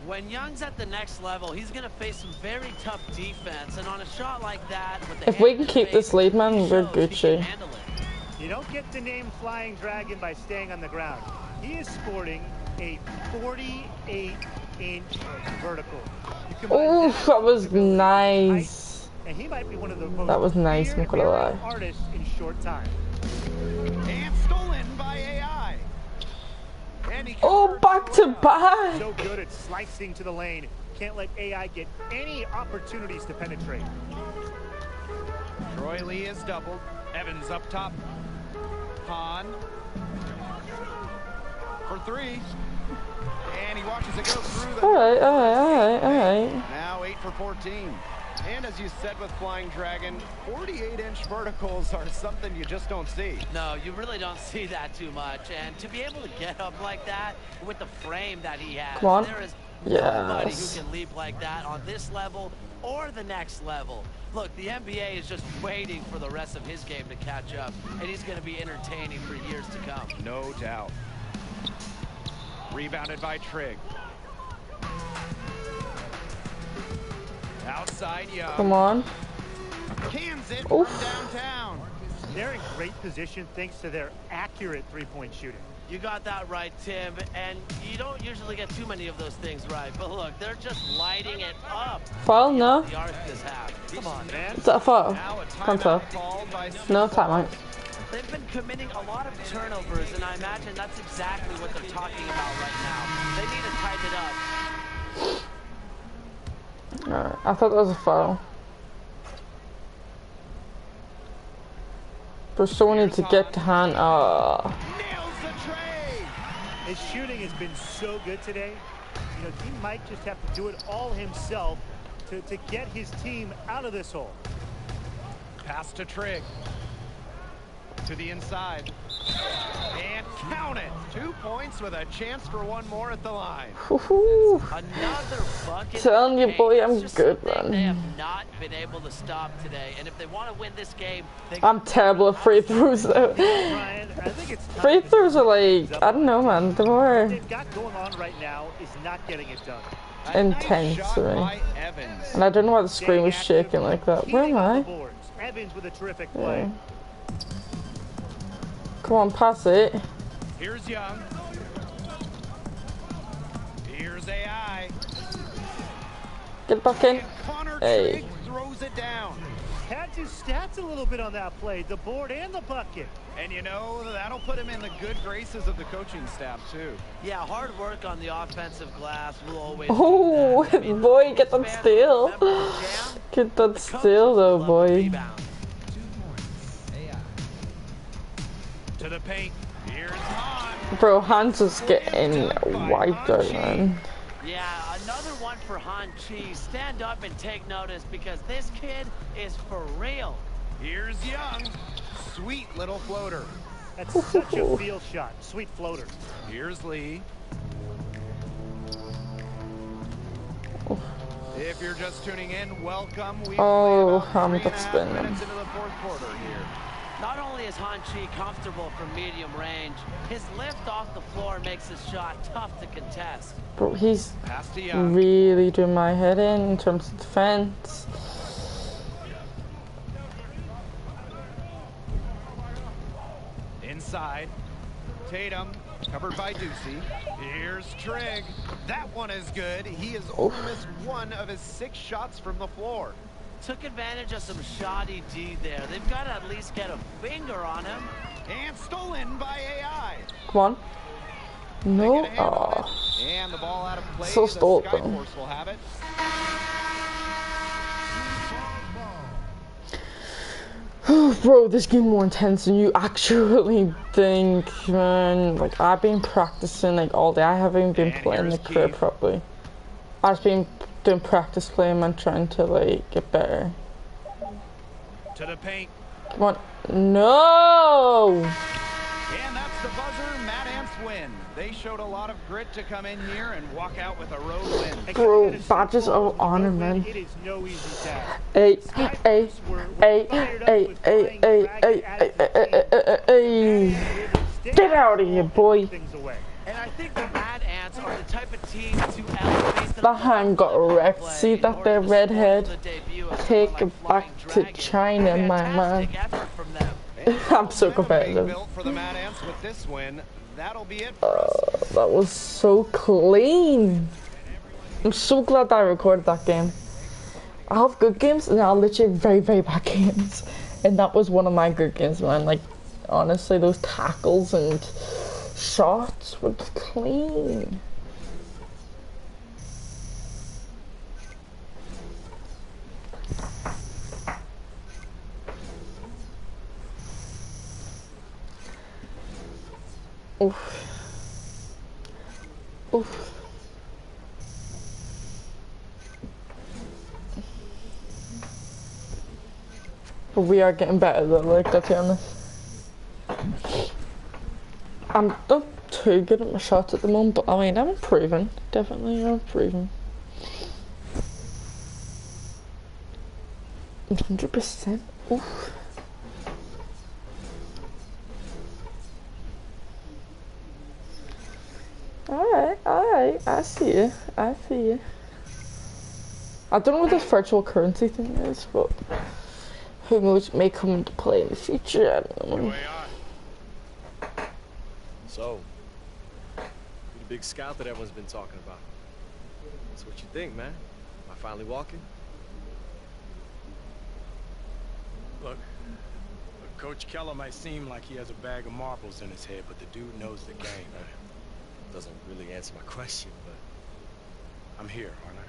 When Young's at the next level, he's going to face some very tough defense. And on a shot like that, with the If we hand can in keep the this face, lead, man, he we're shows he Gucci. can handle it. You don't get the name Flying Dragon by staying on the ground. He is sporting a 48-inch vertical. You combine Oh, that was with ability, nice. height, and he might be one of the most That was nice, I'm not gonna lie. feared artists in short time. And stolen by AI. And he Oh, converts back to back. So good at slicing to the lane. Can't let AI get any opportunities to penetrate. Troy Lee is doubled. Evans up top. Hahn for three. And he watches it go through the... Alright. Now 8 for 14. And as you said with Flying Dragon, 48-inch verticals are something you just don't see. No, you really don't see that too much. And to be able to get up like that with the frame that he has, Come on. there is nobody who Yes. can leap like that on this level or the next level. Look, the NBA is just waiting for the rest of his game to catch up, and he's going to be entertaining for years to come. No doubt. Rebounded by Trigg. Outside Young. Come on. Cans it Oof. from downtown. They're in great position thanks to their accurate three-point shooting. You got that right, Tim, and you don't usually get too many of those things right. But look, they're just lighting it up. Foul? No. The arc this half. Come on, man. Is that a foul? Now a Can't tell. timeout called by No timeout. They've been committing a lot of turnovers, and I imagine that's exactly what they're talking about right now. They need to tighten it up. Alright, I thought that was a foul. But someone needs to get to hand. nails the tray. His shooting has been so good today. You know, he might just have to do it all himself to get his team out of this hole. Pass to Trigg. To the inside. And count it. 2 points with a chance for one more at the line. Another bucket. Telling you, boy, I'm Just good, something They man. have not been able to stop today, and if they want to win this game, they I'm terrible at free throws though. Ryan, I think it's time Free to throws are like, I don't know, man. They're what more they've got going on right now is not getting it done. A nice intense shot to me. by Evans. And I don't know why the screen was shaking like that. Where am I? Evans with a terrific play. Yeah. Come on, pass it. Here's Young. Here's AI. Get back in. And Connor Hey. Trigg throws it down. Had his stats a little bit on that play, the board and the bucket. And you know, that'll put him in the good graces of the coaching staff, too. Yeah, hard work on the offensive glass will always. Oh, do that. I mean, boy, get that fans steal. remember the jam? Get that The steal coaches though, love the boy. rebound. 2 points. AI. To the paint. Here's Hahn. Bro, Hans is getting wiped out, man. Yeah, another one for Han Chi. Stand up and take notice because this kid is for real. Here's Young. Sweet little floater. That's such a field shot. Sweet floater. Here's Lee. If you're just tuning in, welcome. We've Oh, played about that's 3.5 been- minutes into the fourth quarter here. Not only is Han Chi comfortable from medium range, his lift off the floor makes his shot tough to contest. Bro, he's Pass to Young. really doing my head in terms of defense. Inside. Tatum, covered by Ducey. Here's Trigg. That one is good. He has only missed one of his 6 shots from the floor. Took advantage of some shoddy D there. They've got to at least get a finger on him. And stolen by AI. Come on. They No. get a hand on Oh. it. And the ball out of play. So the stole it, though. Skyforce will have it. Bro, this game more intense than you actually think, man. Like, I've been practicing like all day. I haven't been And playing the here's career Keith. properly. I've just been doing practice playing and trying to like get better. To the paint. Come on. No! And that's the buzzer. Mad Ants win. They showed a lot of grit to come in here and walk out with a road win. Bro, badges of honor, man. It is no easy task. Hey, hey, We're hey, fired up hey, with hey, playing hey, Dragon hey, at hey, its get out of here, boy. things away. And I think the Mad Ants are the type of team to elevate the That hand got wrecked. play See in that order there to redhead? spoil the debut of Take someone it like back Flying to Dragon. China, my man. Fantastic effort from them. I'm so Momentum being competitive. built for the Mad Ants with this win. That'll be it for us. That was so clean. I'm so glad that I recorded that game. I have good games and I have literally very, very bad games. And that was one of my good games, man. Like, honestly, those tackles and shots were clean. Oof. Oof. But we are getting better though, like, let's be honest. I'm not too good at my shots at the moment, but I mean, I'm improving. Definitely, I'm improving. 100%. Oof. Alright, I see you. I see you. I don't know what this virtual currency thing is, but who knows, it may come into play in the future, I don't know. So, you're the big scout that everyone's been talking about. So what you think, man? Am I finally walking? Look, Coach Keller might seem like he has a bag of marbles in his head, but the dude knows the game. Doesn't really answer my question, but I'm here, aren't I?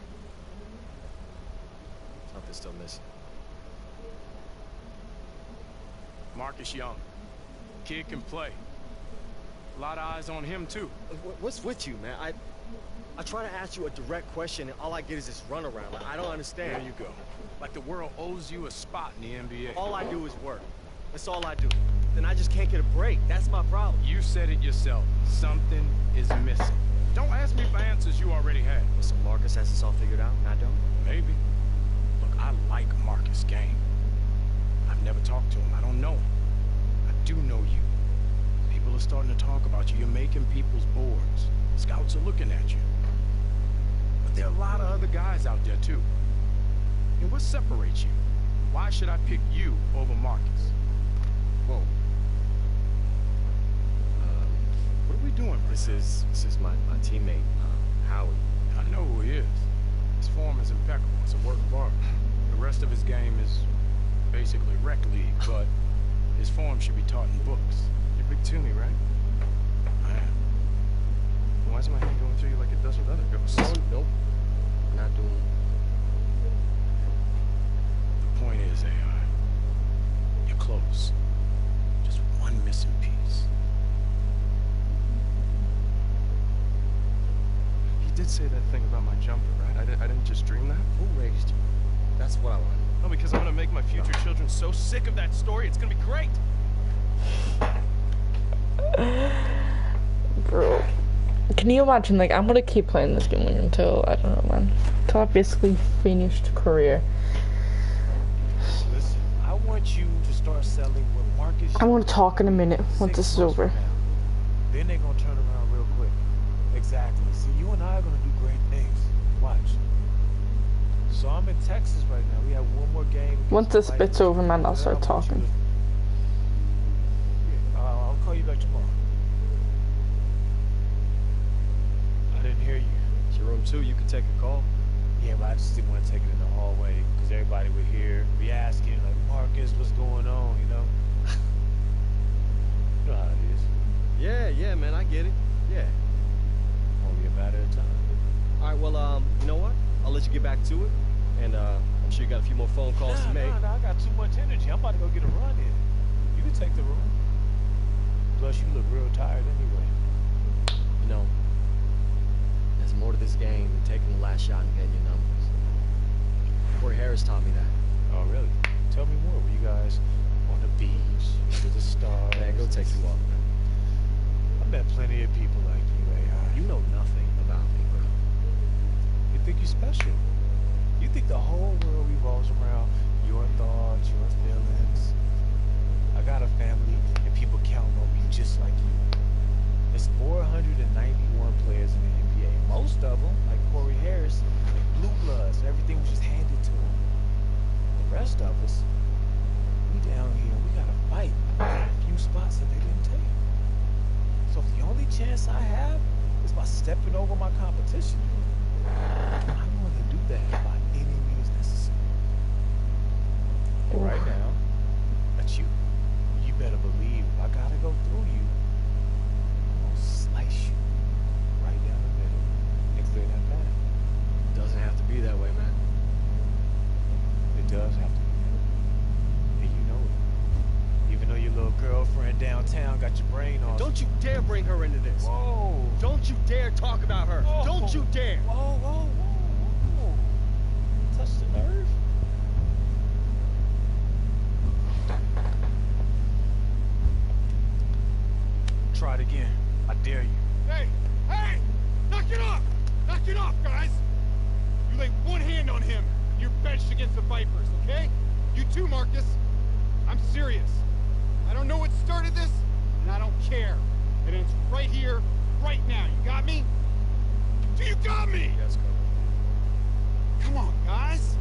something's still missing. Marcus Young. Kid can play. A lot of eyes on him, too. What's with you, man? I try to ask you a direct question, and all I get is this runaround. Like, I don't understand. There you go. Like the world owes you a spot in the NBA. All I do is work. That's all I do. Then I just can't get a break. That's my problem. You said it yourself. Something is missing. Don't ask me for answers you already had. Well, so Marcus has this all figured out, and I don't? Maybe. Look, I like Marcus' game. I've never talked to him. I don't know him. I do know you. People are starting to talk about you. You're making people's boards. Scouts are looking at you. But there are a lot of other guys out there, too. And what separates you? Why should I pick you over Marcus? Whoa. What are we doing? This is my teammate, Howie. I know who he is. His form is impeccable. It's a work of art. The rest of his game is basically rec league, but his form should be taught in books. You're big Toomey, right? I am. Why is my hand going through you like it does with other girls? Nope. Not doing it. The point is, AI, you're close. Just one missing piece. He did say that thing about my jumper, right? I didn't just dream that? Who raised you? That's what I want. No, because I'm gonna make my future children so sick of that story, it's gonna be great. Bro, can you imagine, like, I'm gonna keep playing this game until, I don't know, man, until I basically finished career. Listen, I want you to start selling what Marcus. I'm gonna talk in a minute once this is over. Then they're gonna turn around real quick. Exactly. See, you and I are gonna do great things. Watch. So I'm in Texas right now. We have one more game. Once this bit's over, man, I'll start talking. I'll call you back tomorrow. I didn't hear you. It's your room too. You can take a call. Yeah, but I just didn't want to take it in the hallway because everybody would hear, be asking, like, Marcus, what's going on, you know? You know how it is. Yeah, man, I get it. Yeah. Only a matter of time. All right, well, you know what? I'll let you get back to it, and I'm sure you got a few more phone calls to make. Nah, I got too much energy. I'm about to go get a run in. You can take the room. Plus, you look real tired anyway. You know, there's more to this game than taking the last shot and getting your numbers. Corey Harris taught me that. Oh, really? Tell me more. Were you guys on the beach, with the stars? Man, go take you off, man. I met plenty of people like you, AI. You know nothing about me, bro. You think you're special. You think the whole world revolves around your thoughts, your feelings. I got a family, and people count on me just like you. There's 491 players in the NBA. Most of them, like Corey Harris, they blue bloods, so everything was just handed to them. The rest of us, we down here, we gotta fight for a few spots that they didn't take. So the only chance I have is by stepping over my competition. I'm going to do that by any means necessary. And right now, that's you. You better believe if I gotta go through you, I'm gonna slice you right down the middle and clear that path. Doesn't have to be that way, man. It does have to be. And you know it. Even though your little girlfriend downtown got your brain on. Don't you dare bring her into this. Whoa. Don't you dare talk about her. Whoa. Don't you dare. Whoa, whoa, whoa, whoa. Touch the nerve. Try it again. I dare you. Hey! Hey! Knock it off! Knock it off, guys! You lay one hand on him, and you're benched against the Vipers, okay? You too, Marcus. I'm serious. I don't know what started this, and I don't care. And it's right here, right now. You got me? Do you got me? Yes, Coach. Come on, guys.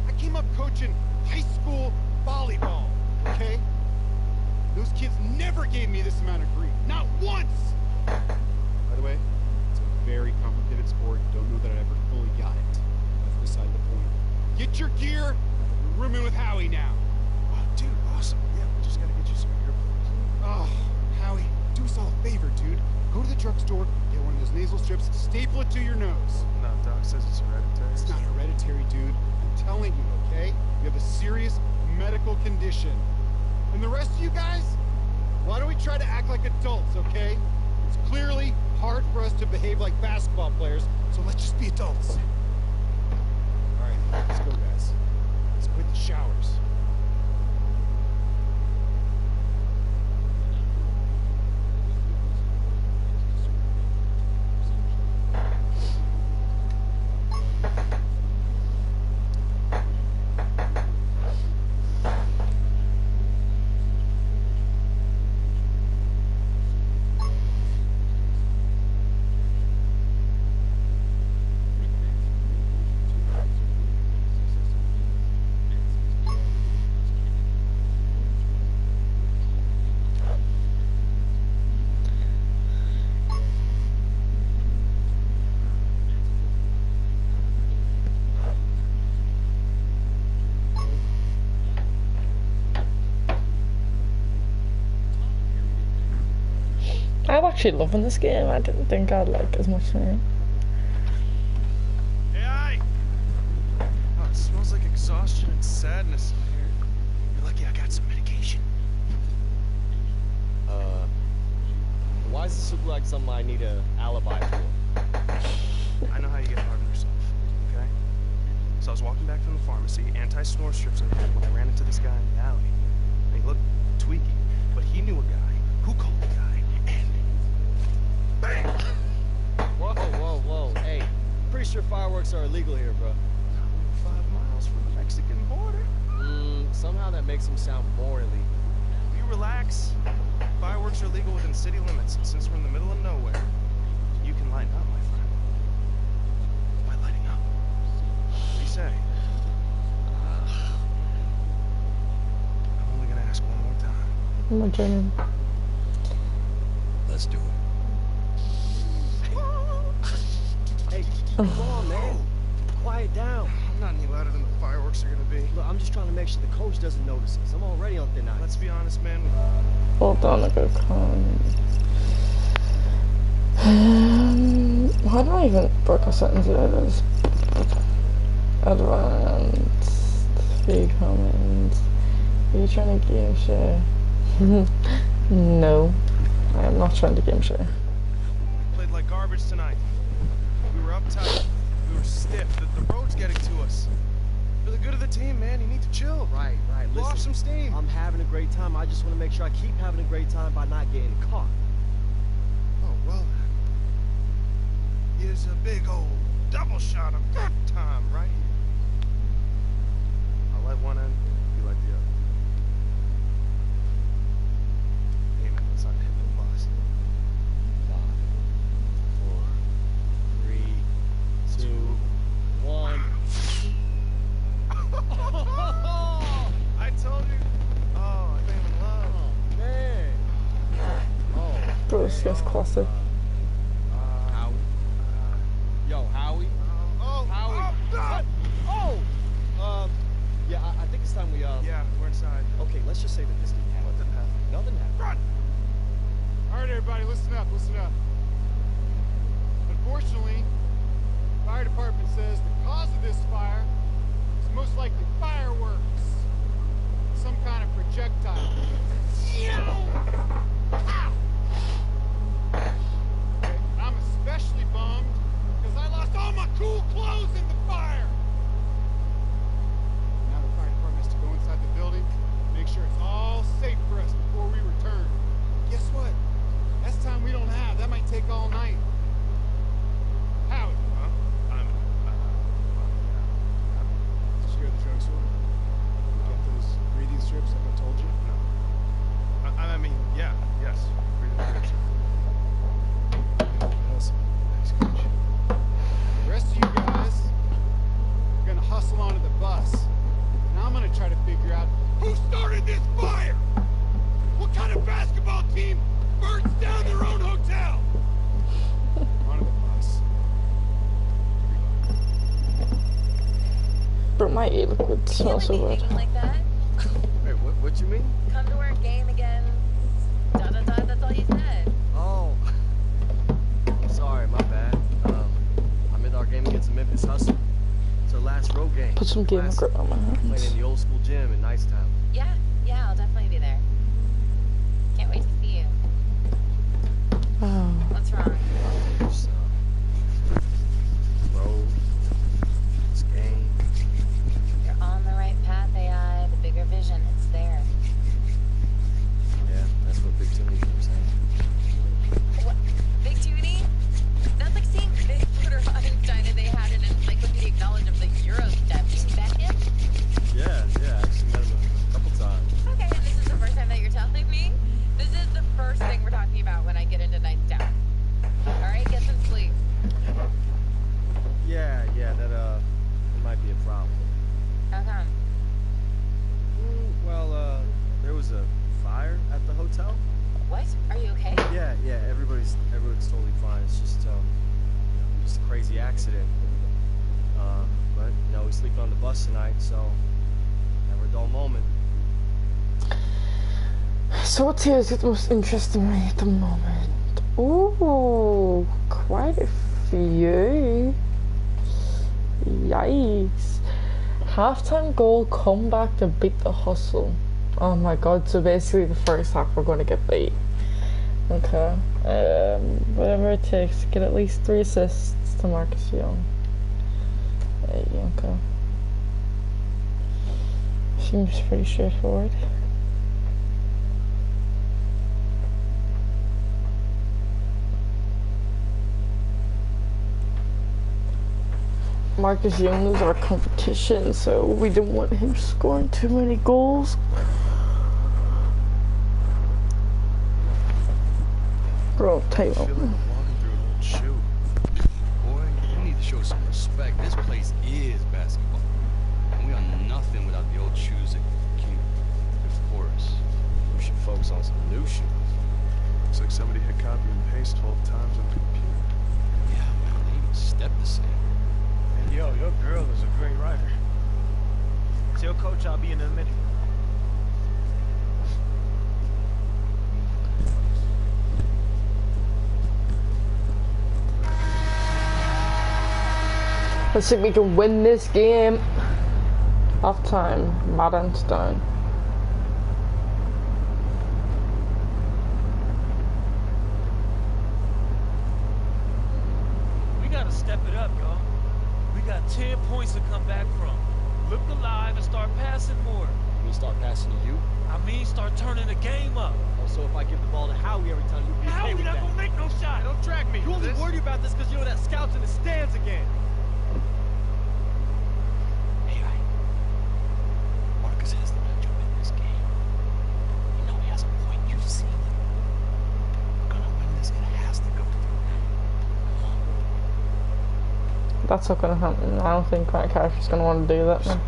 I came up coaching high school volleyball, okay? Those kids never gave me this amount of grief. Not once! By the way, it's a very complicated sport. Don't know that I ever fully got it. That's beside the point. Get your gear. You're rooming with Howie now. Oh, dude, awesome. Yeah, we just gotta get you some earplugs. Oh, Howie, do us all a favor, dude. Go to the drugstore, get one of those nasal strips, staple it to your nose. No, Doc says it's hereditary. It's not hereditary, dude. I'm telling you, okay? You have a serious medical condition. And the rest of you guys, why don't we try to act like adults, okay? It's clearly hard for us to behave like basketball players, so let's just be adults. All right, let's go, guys. Let's quit the showers. I'm actually loving this game. I didn't think I'd like as much as it. Hey! Oh, it smells like exhaustion and sadness in here. You're lucky I got some medication. Why does this look like something I need an alibi for? I know how you get hard on yourself, okay? So I was walking back from the pharmacy, anti-snore strips in hand, when I ran into this guy in the alley. And he looked tweaky, but he knew a guy who called the guy, and bang! Whoa, whoa, whoa. Hey, pretty sure fireworks are illegal here, bro. 5 miles from the Mexican border. Somehow that makes them sound more illegal. You relax. Fireworks are legal within city limits, and since we're in the middle of nowhere, you can lighten up, my friend. By lighting up. What do you say? I'm only gonna ask one more time. I'm a German. Let's do it. Hey, come on, man. Quiet down. I'm not any louder than the fireworks are gonna be. Look, I'm just trying to make sure the coach doesn't notice us. I'm already on thin ice. Let's be honest, man. Hold on, I go con. How do I even break a sentence out of this? Advanced. 3 comments. Are you trying to game share? No, I am not trying to game share. Played like garbage tonight. We were uptight. We were stiff. The road's getting to us. For the good of the team, man, you need to chill. Right. Blow off some steam. I'm having a great time. I just want to make sure I keep having a great time by not getting caught. Oh, well then. Here's a big old double shot of good time right here. I'll light one end, you light the other. Hey man, let's not hit the boss. 5, 4, 3, 2, 1. I told you. Oh, I think I'm in love. Oh, man. Oh. Bro, this guy's classic. Howie. Yo, Howie. Howie. Yeah, I think it's time we, Yeah, we're inside. Okay, let's just say that this didn't happen. What didn't happen? Nothing happened. Run! All right, everybody, listen up, listen up. Unfortunately, the fire department says the cause of this fire is most likely fireworks. Some kind of projectile. Ow! My ear liquid smells so good. Like that? Wait, what you mean? Come to our game again. Dot dot dot. That's all you said. Oh. Sorry, my bad. I'm at our game against the Memphis Hustle. It's our last road game. Put some gamer grip on my hands. Playing in the old school gym in Nicetown. Yeah, I'll definitely be there. Can't wait to see you. Oh. What's wrong? Road. This game. You're on the right path, AI. The bigger vision, it's there. Yeah, that's what Big Toonie keeps saying. What? Big Toonie? That's like seeing Bigfoot or Einstein and they had an encyclopedic knowledge of the Eurostep. Did you bet him? Yeah, I actually met him a couple times. Okay, and this is the first time that you're telling me? This is the first thing we're talking about when I get into Nicetown. Alright, get some sleep. Yeah, that might be a problem. How come? Well, there was a fire at the hotel. What? Are you okay? Yeah, everyone's totally fine. It's just a crazy accident. But we're sleeping on the bus tonight, so never a dull moment. So what is it most interesting me at the moment? Ooh, quite a few. Yikes. Halftime goal, comeback to beat the Hustle. Oh my god, so basically the first half we're going to get beat. Okay. Whatever it takes to get at least 3 assists to Marcus Young. Hey, okay. Seems pretty straightforward. Marcus Young is our competition, so we don't want him scoring too many goals. Bro, tell you what. Walking through an old shoe. Boy, you need to show some respect. This place is basketball. And we are nothing without the old shoes that keep. Of course, we should focus on some new shoes. Looks like somebody had copy and paste 12 times on the computer. Yeah, man, they even step the same. Yo, your girl is a great writer. Tell Coach I'll be in a minute. Let's see if we can win this game. Half time, Mad and Stone. We gotta step it up, y'all. We got 10 points to come back from. Look alive and start passing more. You mean start passing to you? I mean, start turning the game up. Also, if I give the ball to Howie every time, you'll be okay Howie with not that. gonna make no shot. Don't drag me. You only worried about this because you know that scout's in the stands again. Hey, Marcus has the matchup in this game. You know he has a point. You've seen it. We're gonna win this. It has to go through. That's not gonna happen. I don't think my character's gonna want to do that, man.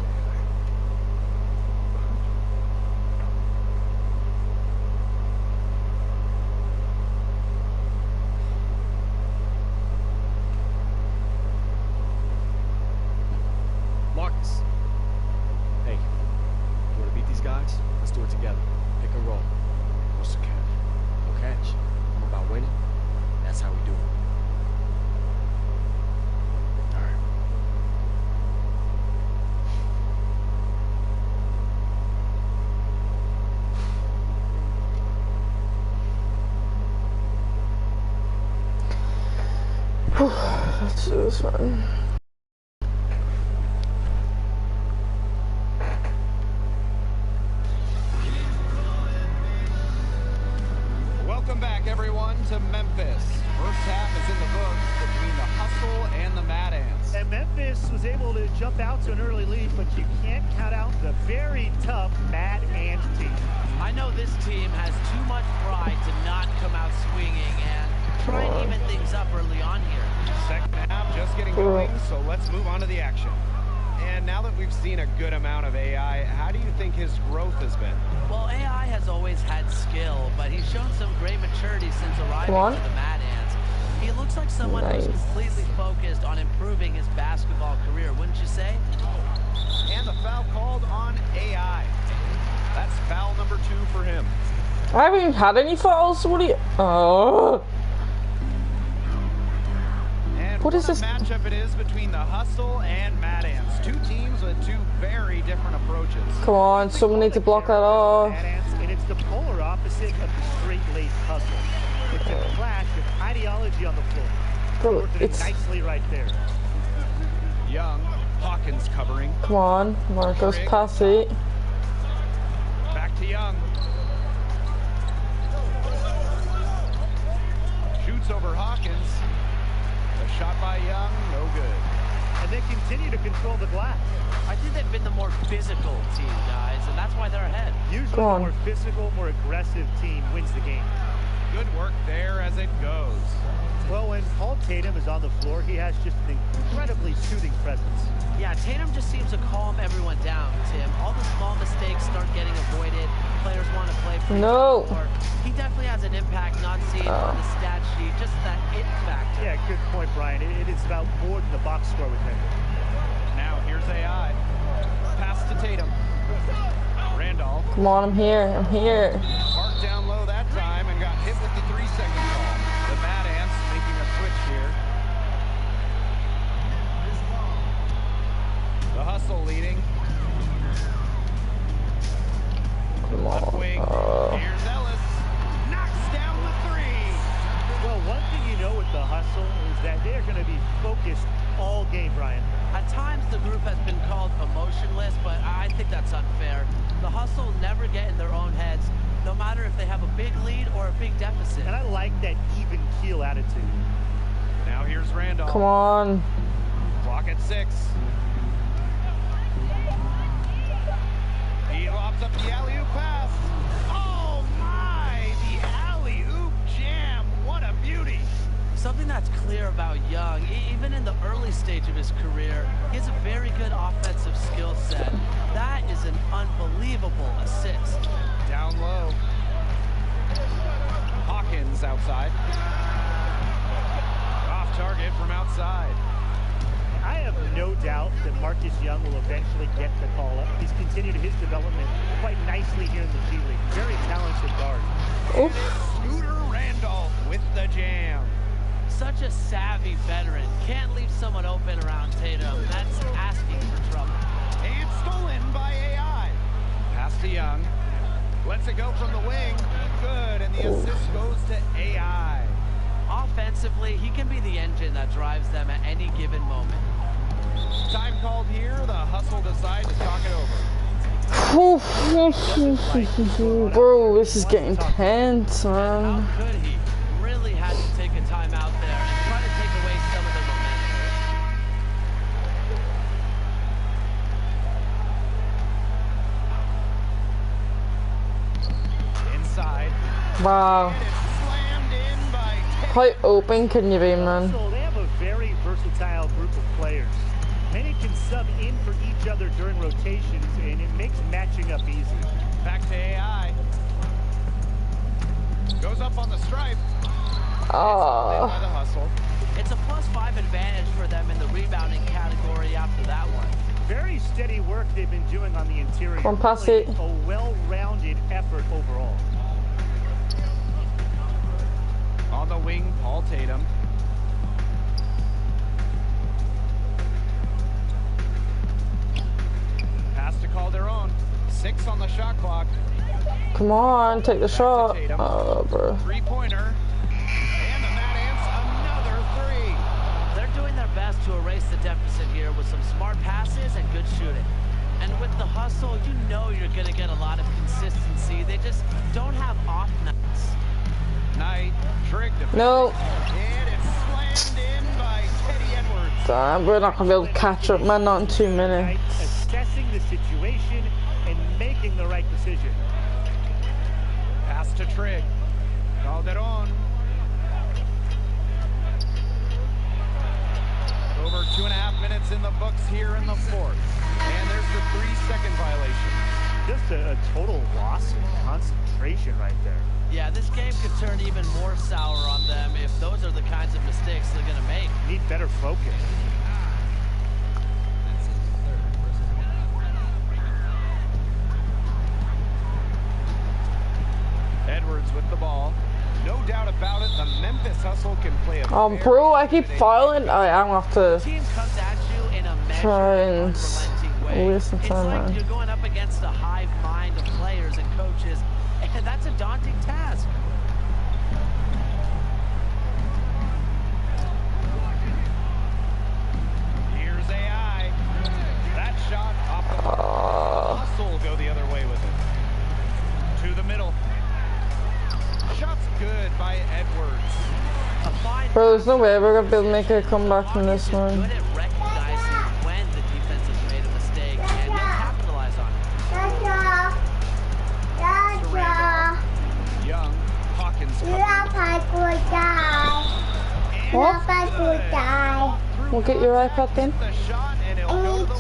Marcus. Hey, you want to beat these guys? Let's do it together. Pick and roll. What's the catch? No catch. I'm about winning. That's how we do it. All right. Let's do this one. Welcome back, everyone, to Memphis. First half is in the books between the Hustle and the Mad Ants. And Memphis was able to jump out to an early lead, but you can't count out the very tough Mad Ant team. I know this team has too much pride to not come out swinging and try and even things up early on here. Second half just getting going, so let's move on to the action. And now that we've seen a good amount of AI, how do you think his growth has been? Well, AI has always had skill, but he's shown some great maturity since arriving to the Mad Ants. He looks like someone who's completely focused on improving his basketball career, wouldn't you say? And I haven't even had any fouls. What are you? Oh. And What is this? matchup it is between the Hustle and Mad Ants. Two teams with two very different approaches. Come on, someone needs to block that off. Mad Ants, and it's the polar opposite of the straight-laced Hustle. It's a clash of ideology on the floor. Bro, Working it nicely right there. Young, Hawkins covering. Come on, Marcos, pass it. Back to Young. Shoots over Hawkins. A shot by Young, no good. And they continue to control the glass. I think they've been the more physical team, guys, and that's why they're ahead. Usually the more physical, more aggressive team wins the game. Good work there as it goes. Well, when Paul Tatum is on the floor, he has just an incredibly soothing presence. Yeah, Tatum just seems to calm everyone down, Tim. All the small mistakes start getting avoided. Players want to play for He definitely has an impact, not seen on the stat sheet, just that it factor. Yeah, good point, Brian. It is about more than the box score with him. Now here's AI. Pass to Tatum. Randolph. Come on, I'm here. I'm here. Marked down low that time and got hit with the 3-second call. The Mad Ants making a switch here. The Hustle leading. Come Left wing. Here's Ellis. Knocks down the three. Well, one thing you know with the Hustle is that they're going to be focused all game, Brian. At times, the group has been called emotionless, but I think that's unfair. The Hustle never get in their own heads, no matter if they have a big lead or a big deficit. And I like that even keel attitude. Now here's Randolph. Come on. Clock at 6. He lobs up the alley-oop pass. Oh my! The alley-oop jam. What a beauty. Something that's clear about Young, even in the early stage of his career, he has a very good offensive skill set. That is an unbelievable assist. Down low. Hawkins outside. Off target from outside. I have no doubt that Marcus Young will eventually get the call up. He's continued his development quite nicely here in the G League. Very talented guard. Scooter Randolph with the jam. Such a savvy veteran. Can't leave someone open around Tatum. That's asking for trouble. And stolen by AI. Pass to Young. Lets it go from the wing. Good, and the assist goes to AI. Offensively, he can be the engine that drives them at any given moment. Time called here. The Hustle decide to talk it over. Bro, this is getting tense, man. How could he? Really had to take a time out there and try to take away some of the momentum. Inside. Wow. How open can you be, man? So they have a very versatile group of players. Many can sub in for each other during rotations, and it makes matching up easy. Back to AI. Goes up on the stripe. Oh. By the Hustle. It's a +5 advantage for them in the rebounding category after that one. Very steady work they've been doing on the interior. Come on, pass it. A well-rounded effort overall. On the wing, Paul Tatum. Pass to Calderon. 6 on the shot clock. Come on, take the shot. Oh, bro. Three-pointer. And the Mad Ants, another 3. They're doing their best to erase the deficit here with some smart passes and good shooting. And with the Hustle, you know you're going to get a lot of consistency. They just don't have off nights. Knight, Trigg No. And it's slammed in by Teddy Edwards. Damn, we're not going to be able to catch up, man, not in 2 minutes. Assessing the situation and making the right decision. Pass to Trigg. Calderon. Over 2.5 minutes in the books here in the 4th. And there's the 3-second violation. Just a total loss of concentration right there. Yeah, this game could turn even more sour on them if those are the kinds of mistakes they're going to make. Need better focus. Bro, I keep filing. I'm gonna have to Team comes at you in a try measured, and unrelenting way. waste some It's time, like man. you're going up against a hive mind of players and coaches, and that's a daunting task. Here's AI. That shot off the mark. Hustle will go the other way with it. To the middle. Shot's good by Edwards. Bro, there's no way we're gonna be able to make a comeback from this one. Good at recognizing when the defense has made a mistake and he'll capitalize on it. Young. Hawkins. What? We'll get your iPad then. The shot and he'll go to the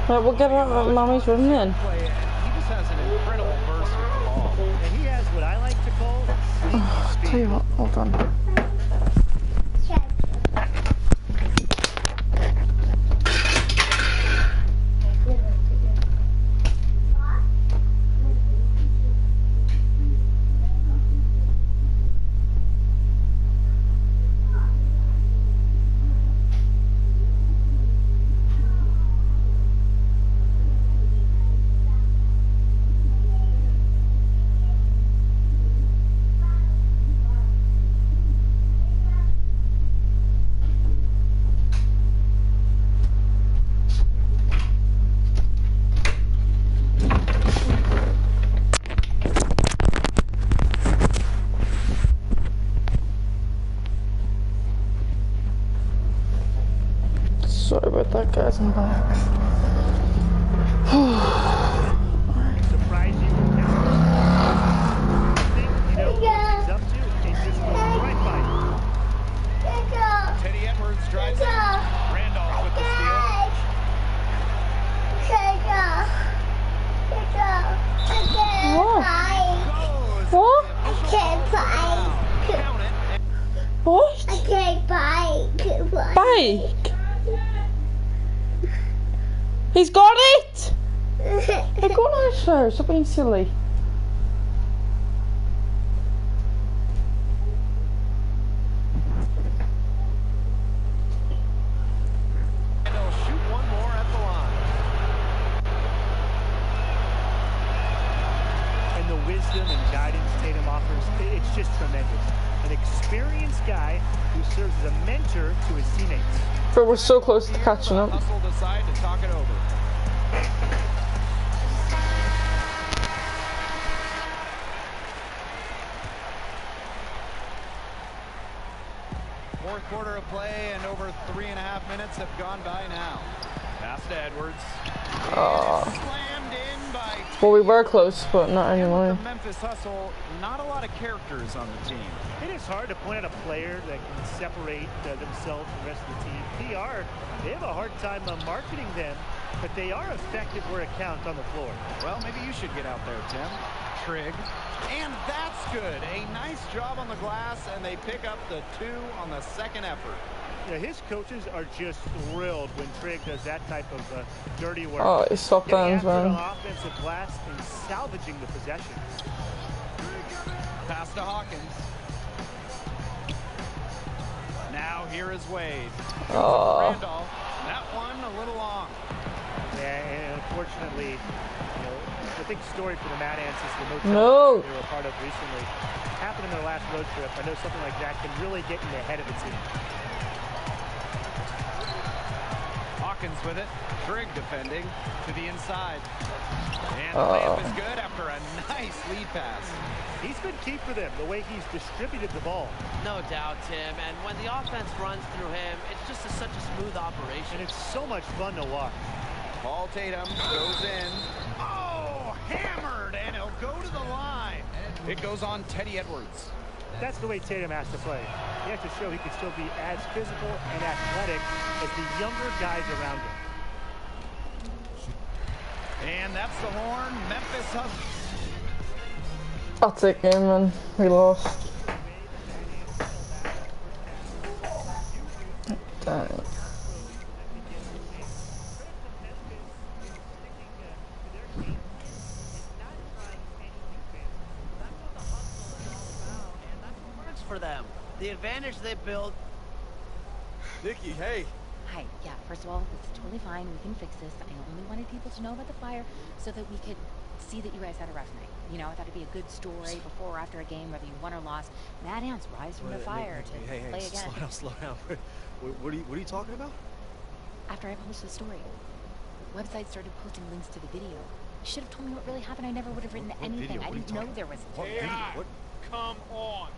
Right, we'll get it out Mommy's room then. play. He just has an incredible burst with the ball. And he has what I like to call Tell you what, hold on. Sorry about that, guys. I'm back. surprise you with Kessler. You know what he's up to, and just goes right by you. Teddy Edwards drives in. Randolph with the steal. What? Count it. What? Bike? He's got it! Hey, go on downstairs, stop being silly. And he'll shoot one more at the line. And the wisdom and guidance Tatum offers, it's just tremendous. An experienced guy who serves as a mentor to his teammates. But we're so close to catching up. Hustle decide to talk it over. Fourth quarter of play and over 3.5 minutes have gone by now. Pass to Edwards. Slammed in by. Well, we were close, but not anymore. The Memphis Hustle, not a lot of characters on the team. It is hard to point out a player that can separate themselves from the rest of the team. PR, they have a hard time marketing them, but they are effective where it counts on the floor. Well, maybe you should get out there, Tim. Trigg. And that's good. A nice job on the glass, and they pick up the 2 on the second effort. Yeah, his coaches are just thrilled when Trigg does that type of dirty work. Oh, it's soft hands, man. On offensive glass and salvaging the possession. Pass to Hawkins. Now here is Wade. Randolph. That one a little long. Yeah, and unfortunately, you know, the big story for the Mad Ants is the motel they were a part of recently. Happened in their last road trip. I know something like that can really get in the head of a team. Hawkins with it. Trigg defending to the inside. And the layup is good after a nice lead pass. He's been key for them, the way he's distributed the ball. No doubt, Tim. And when the offense runs through him, it's just such a smooth operation. And it's so much fun to watch. Paul Tatum goes in. Oh, hammered, and he'll go to the line. It goes on Teddy Edwards. That's the way Tatum has to play. He has to show he can still be as physical and athletic as the younger guys around him. And that's the horn. Memphis Hustle. That's it, game, man. We lost. Dang. For them. The advantage they build. Nikki, hey. Hi, yeah, first of all, it's totally fine. We can fix this. I only wanted people to know about the fire so that we could see that you guys had a rough night. You know, I thought it'd be a good story before or after a game, whether you won or lost. Mad Ants rise from the fire to play again. Slow down. What are you talking about? After I published the story, websites started posting links to the video. You should have told me what really happened. I never would have written anything. I didn't know there was What video? What? Come on.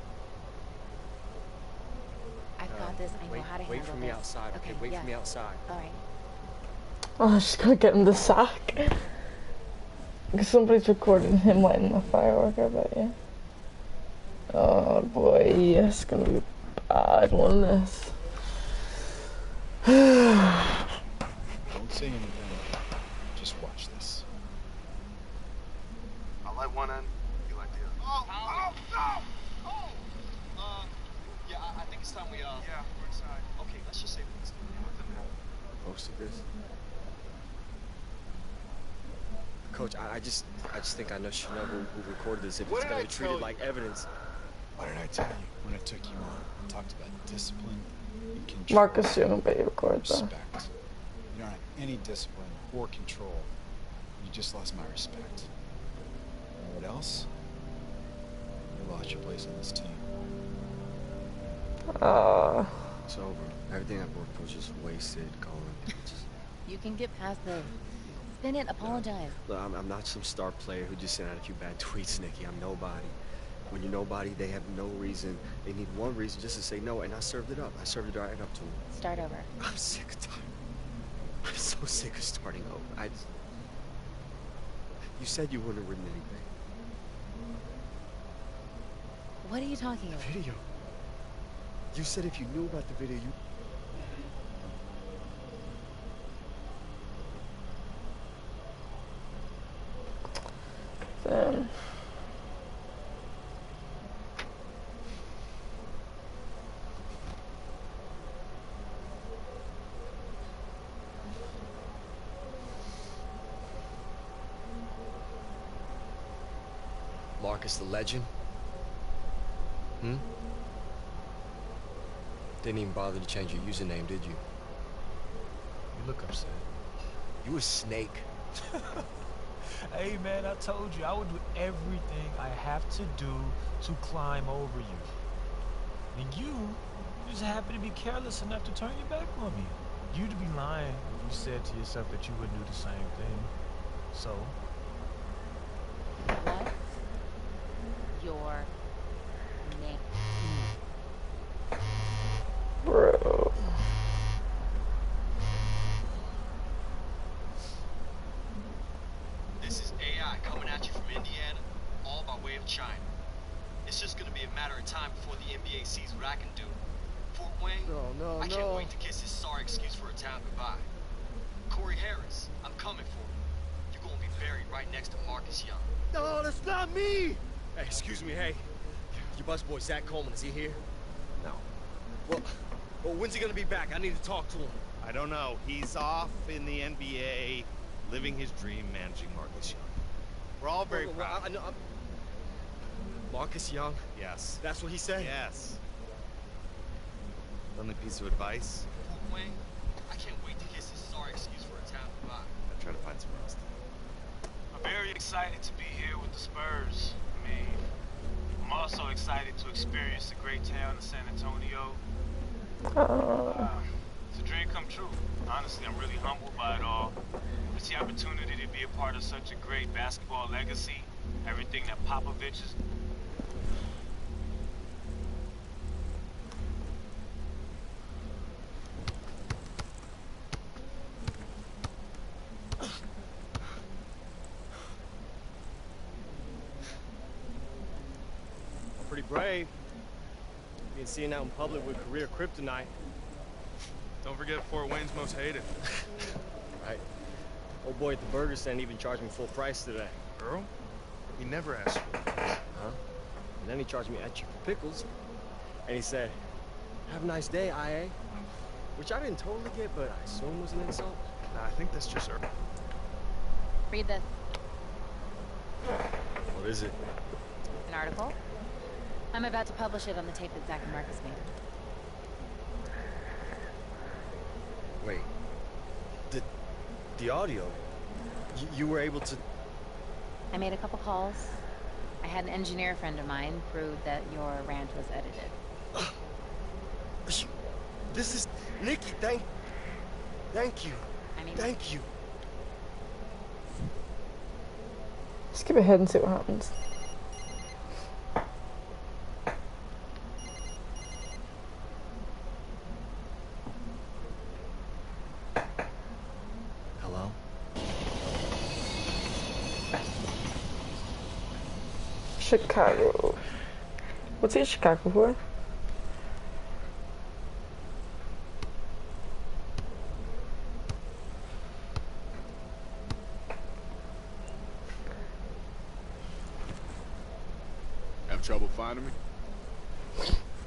I've got this. I know how to handle this. Wait for me outside, okay? Wait for me outside. All right. Oh, she's gonna get in the sack. Because somebody's recording him lighting the firework, I bet you. Oh boy, it's gonna be a bad one, this. Don't say anything. Just watch this. I light one end, you light the other. Oh, no! Oh! Yeah, I think it's time we, Yeah, we're inside. Okay, let's just say this. Posted this. Coach, I just think I know who recorded this if it's gonna be treated like evidence. What did I tell you when I took you on? I talked about discipline and control. Marcus, you don't bet you record that. Respect. You don't have any discipline or control. You just lost my respect. And what else? You lost your place on this team. It's over. Everything I've worked for is just wasted, Colin. You can get past the spin it, apologize. Look, I'm not some star player who just sent out a few bad tweets, Nikki. I'm nobody. When you're nobody, they have no reason. They need one reason just to say no, and I served it up. I served it right up to them. Start over. I'm sick of tired. I'm so sick of starting over. You said you wouldn't have written anything. What are you talking about? The video. You said if you knew about the video, you... Damn. Marcus the Legend? Hmm? Didn't even bother to change your username, did you? You look upset. You a snake. Hey man, I told you I would do everything I have to do to climb over you. And you just happen to be careless enough to turn your back on me. You'd be lying if you said to yourself that you wouldn't do the same thing. So? What's your name? Bro. This is AI coming at you from Indiana, all by way of China. It's just gonna be a matter of time before the NBA sees what I can do. Fort Wayne, I can't wait to kiss his sorry excuse for a town goodbye. Corey Harris, I'm coming for you. You're gonna be buried right next to Marcus Young. No, that's not me! Hey, excuse me, hey. Your busboy Zach Coleman, is he here? No. Well, when's he gonna be back? I need to talk to him. I don't know. He's off in the NBA, living his dream, managing Marcus Young. We're all very proud. I know, Marcus Young? Yes. That's what he said? Yes. Friendly piece of advice. Fort Wayne, I can't wait to kiss his sorry excuse for a town goodbye. I try to find some rest. I'm very excited to be here with the Spurs. I mean, I'm also excited to experience the great town of San Antonio. It's a dream come true. Honestly, I'm really humbled by it all. It's the opportunity to be a part of such a great basketball legacy. Everything that Popovich is... Pretty brave. Being seen out in public with career kryptonite. Don't forget Fort Wayne's most hated. Right. Old boy at the burger stand even charged me full price today. Earl? He never asked for it. Huh? And then he charged me extra for pickles. And he said, have a nice day, IA. Which I didn't totally get, but I assume was an insult. Nah, I think that's just Earl. Read this. What is it? An article. I'm about to publish it on the tape that Zach and Marcus made. Wait. The audio? You were able to... I made a couple calls. I had an engineer friend of mine prove that your rant was edited. This is... Nikki, thank you. Thank you. Just give it a head and see what happens. Hello? Chicago. What's it Chicago for? Have trouble finding me?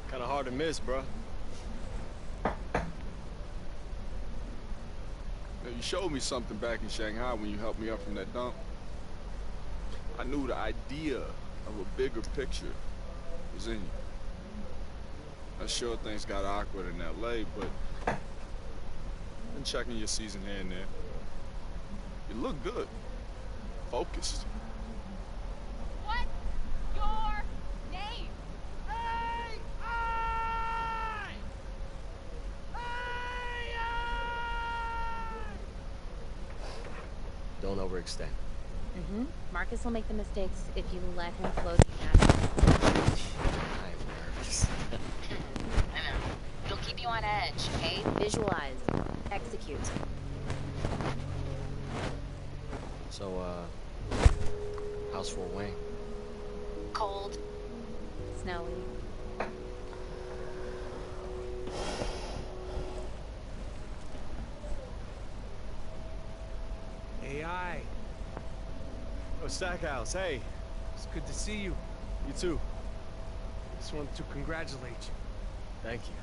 Kinda hard to miss, bro. You showed me something back in Shanghai when you helped me up from that dump. I knew the idea of a bigger picture was in you. I'm sure things got awkward in LA, but been checking your season here and there. You look good. Focused. What's your name? Don't overextend. Mm-hmm. Marcus will make the mistakes if you let him flow the magic. I'm nervous. I know. It'll keep you on edge, okay? Visualize. Execute. So, how's Fort Wayne? Cold. Snowy. AI. Oh, Stackhouse, hey. It's good to see you. You too. Just wanted to congratulate you. Thank you.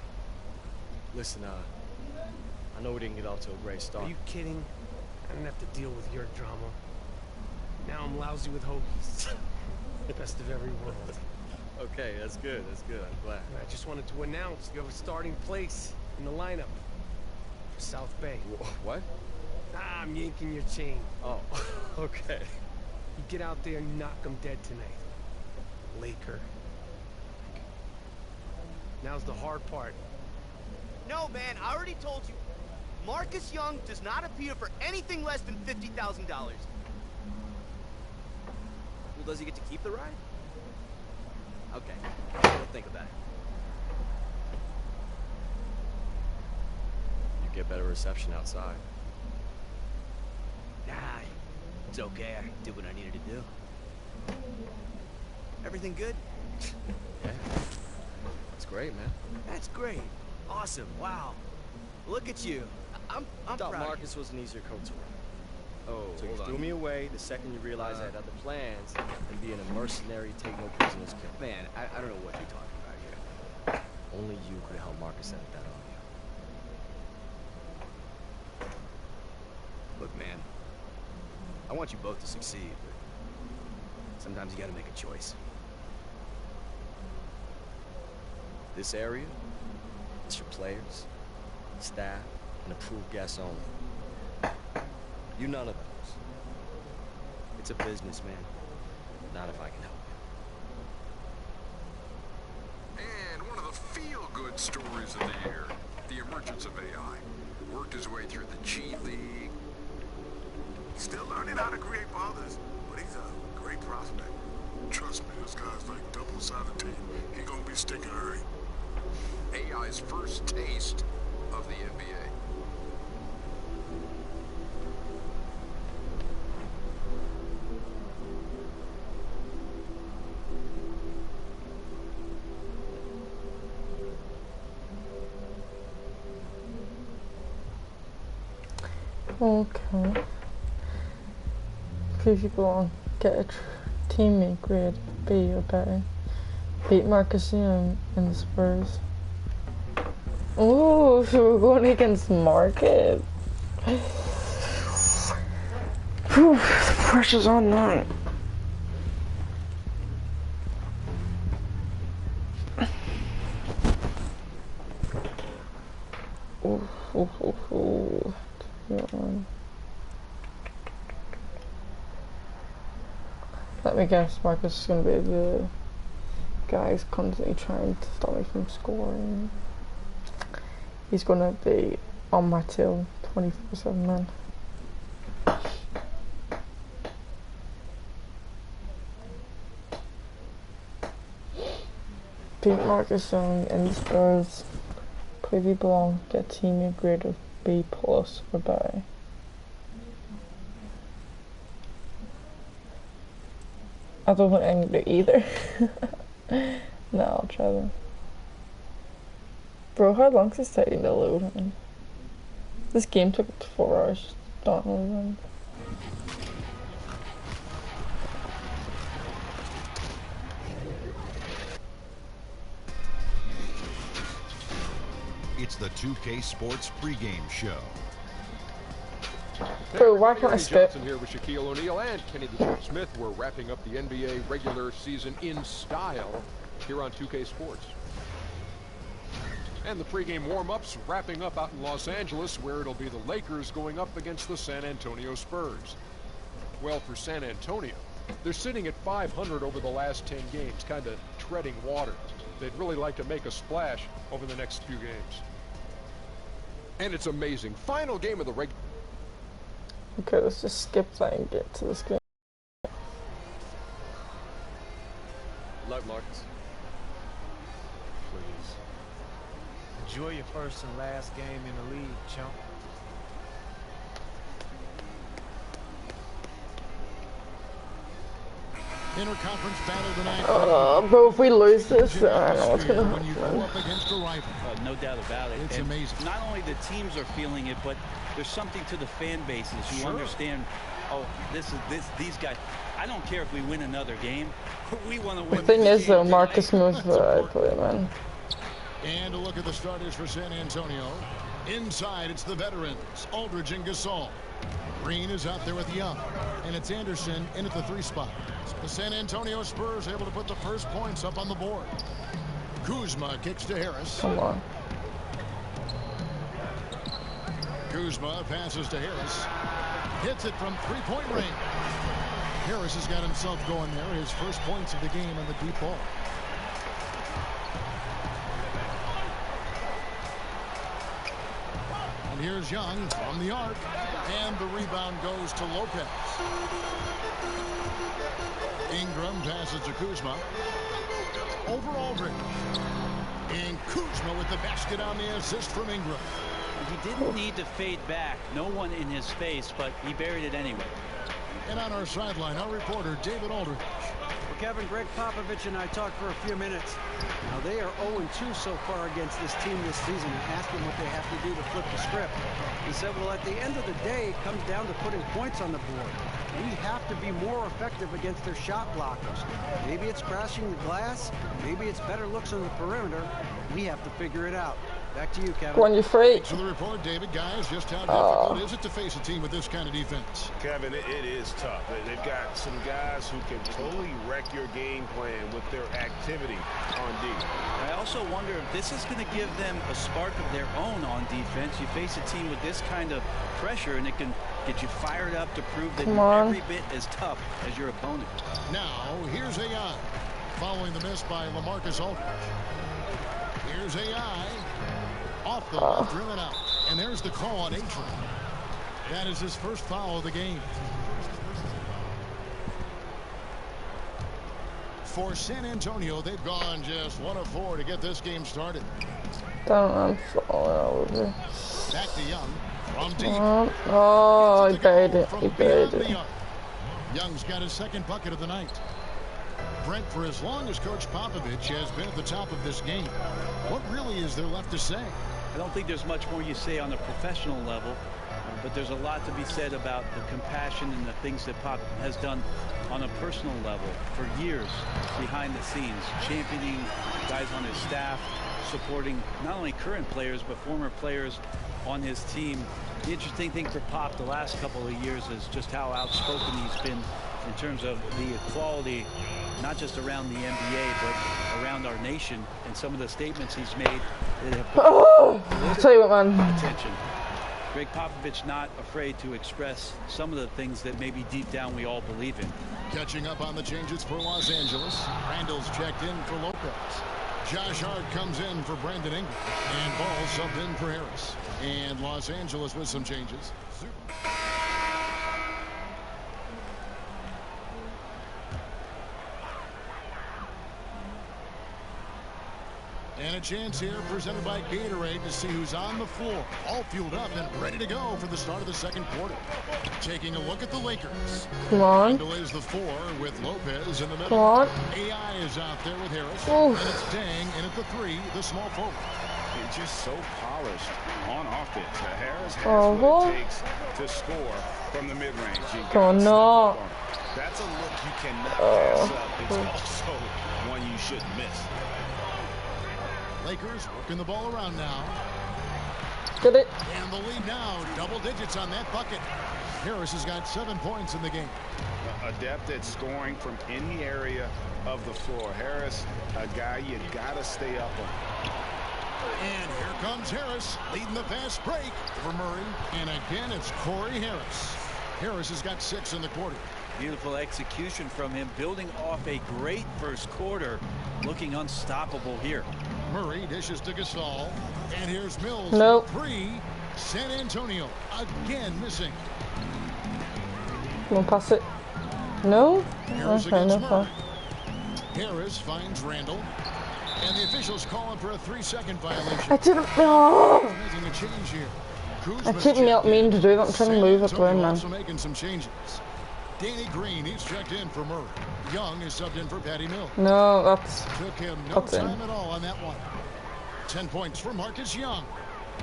Listen, I know we didn't get off to a great start. Are you kidding? I didn't have to deal with your drama. Now I'm lousy with hoagies. Best of every world. Okay, that's good, I'm glad. I just wanted to announce you have a starting place in the lineup for South Bay. What? Ah, I'm yanking your chain. Oh, okay. You get out there and knock them dead tonight. Laker. Now's the hard part. No, man, I already told you. Marcus Young does not appear for anything less than $50,000. Well, does he get to keep the ride? Okay, we'll think about it. You get better reception outside. Nah, it's okay. I did what I needed to do. Everything good? Yeah. That's great, man. That's great. Awesome. Wow. Look at you. I'm I thought proud of Marcus was an easier coach to run. Oh, So you hold threw on. me away the second you realized I had other plans and being a mercenary, take no prisoners killer. Man, I don't know what you're talking about here. Only you could help Marcus edit that audio. Look, man, I want you both to succeed, but sometimes you gotta make a choice. This area is for players, staff, and approved guests only. You none of those. It's a business, man. Not if I can help it. And one of the feel-good stories of the year, the emergence of AI. Worked his way through the G League. Still learning how to create for others, but he's a great prospect. Trust me, this guy's like double-sided tape. He gonna be sticking hurry. AI's first taste of the NBA. Okay. Few people on get a teammate grade B or better. Beat Marcus Young in the Spurs. Ooh, so we're going against Marcus. Whew, the pressure's on that. let me guess, Marcus is going to be the guy who's constantly trying to stop me from scoring. He's going to be on my tail 24/7, man. Beat Marcus Young and the Spurs. Preview belong. Get team a grade of B+ for bye. I don't think I can do either. No, I'll try them. Bro, how long is this taking to load? Man? This game took up to 4 hours. Don't know when. It's the 2K Sports pregame show. Bro, why can't I skip? Johnson here with Shaquille O'Neal and Kenny Smith. We're wrapping up the NBA regular season in style here on 2K Sports. And the pregame warm-ups wrapping up out in Los Angeles, where it'll be the Lakers going up against the San Antonio Spurs. Well, for San Antonio, they're sitting at 500 over the last 10 games, kind of treading water. They'd really like to make a splash over the next few games. And it's amazing. Final game of the regular. Okay, let's just skip that and get to this game. Luck, Marcus. Please. Enjoy your first and last game in the league, chump. Interconference battle tonight. Bro, if we lose this, I don't know what's gonna happen. No doubt about it. It's amazing. Not only the teams are feeling it, but there's something to the fan bases. You understand, oh, these guys. I don't care if we win another game. We want to win. The thing is, though, Marcus knows that I play, man. And a look at the starters for San Antonio. Inside, it's the veterans, Aldridge and Gasol. Green is out there with Young, and it's Anderson in at the 3 spot. The San Antonio Spurs able to put the first points up on the board. Kuzma kicks to Harris. Come on. Kuzma passes to Harris. Hits it from 3-point range. Harris has got himself going there. His first points of the game on the deep ball. And here's Young from the arc. And the rebound goes to Lopez. Ingram passes to Kuzma. Over Aldridge. And Kuzma with the basket on the assist from Ingram. He didn't need to fade back. No one in his face, but he buried it anyway. And on our sideline, our reporter, David Aldridge. Well, Kevin, Greg Popovich and I talked for a few minutes. Now, they are 0-2 so far against this team this season, and asked them what they have to do to flip the script. He said, well, at the end of the day, it comes down to putting points on the board. We have to be more effective against their shot blockers. Maybe it's crashing the glass. Maybe it's better looks on the perimeter. We have to figure it out. Back to you, Kevin. Go on, you're free. To the report, David. Guys, just how difficult is it to face a team with this kind of defense? Kevin, it is tough. They've got some guys who can totally wreck your game plan with their activity on D. I also wonder if this is going to give them a spark of their own on defense. You face a team with this kind of pressure, and it can get you fired up to prove that you're every bit as tough as your opponent. Now, here's AI. Following the miss by LaMarcus Aldridge. Here's AI. Off the left, driven out. And there's the call on Adrian. That is his first foul of the game. For San Antonio, they've gone just 1 of 4 to get this game started. I'm falling over. Back to Young. From deep. Oh, he buried it. He buried it. Young's got his second bucket of the night. Brent, for as long as Coach Popovich has been at the top of this game, what really is there left to say? I don't think there's much more you say on a professional level, but there's a lot to be said about the compassion and the things that Pop has done on a personal level for years behind the scenes, championing guys on his staff, supporting not only current players but former players on his team. The interesting thing for Pop the last couple of years is just how outspoken he's been in terms of the equality, not just around the NBA, but around our nation, and some of the statements he's made that have I'll tell you what, man. attention. Greg Popovich not afraid to express some of the things that maybe deep down we all believe in. Catching up on the changes for Los Angeles. Randall's checked in for Lopez. Josh Hart comes in for Brandon Ingram. And Ball subbed in for Harris. And Los Angeles with some changes. And a chance here presented by Gatorade to see who's on the floor. All fueled up and ready to go for the start of the second quarter. Taking a look at the Lakers. Come on. Randall is the 4 with Lopez in the middle. Come on. AI is out there with Harris. Oof. And it's Dang in at the 3, the small forward. It's just so polished on offense. Harris has Oh, what it takes to score from the mid-range. Oh, no. That's a look you cannot pass up. It's also one you shouldn't miss. Lakers working the ball around now. Get it. And the lead now, double digits on that bucket. Harris has got 7 points in the game. Adept at scoring from any area of the floor. Harris, a guy you gotta stay up on. And here comes Harris, leading the fast break for Murray. And again, it's Corey Harris. Harris has got 6 in the quarter. Beautiful execution from him, building off a great first quarter, looking unstoppable here. Murray dishes to Gasol, and here's Mills. Nope. 3. San Antonio again missing. Come on, pass it. No? Harris Okay, against no Murray. fun. Harris finds Randall, and the officials calling for a 3-second violation. I didn't. Oh. Making a change here. I didn't mean to do that. I'm trying to move it around, man. Also making some changes. Danny Green, he's checked in for Murray. Young is subbed in for Patty Mills. No, that's. Took him no that's time in. at all on that one. 10 points for Marcus Young.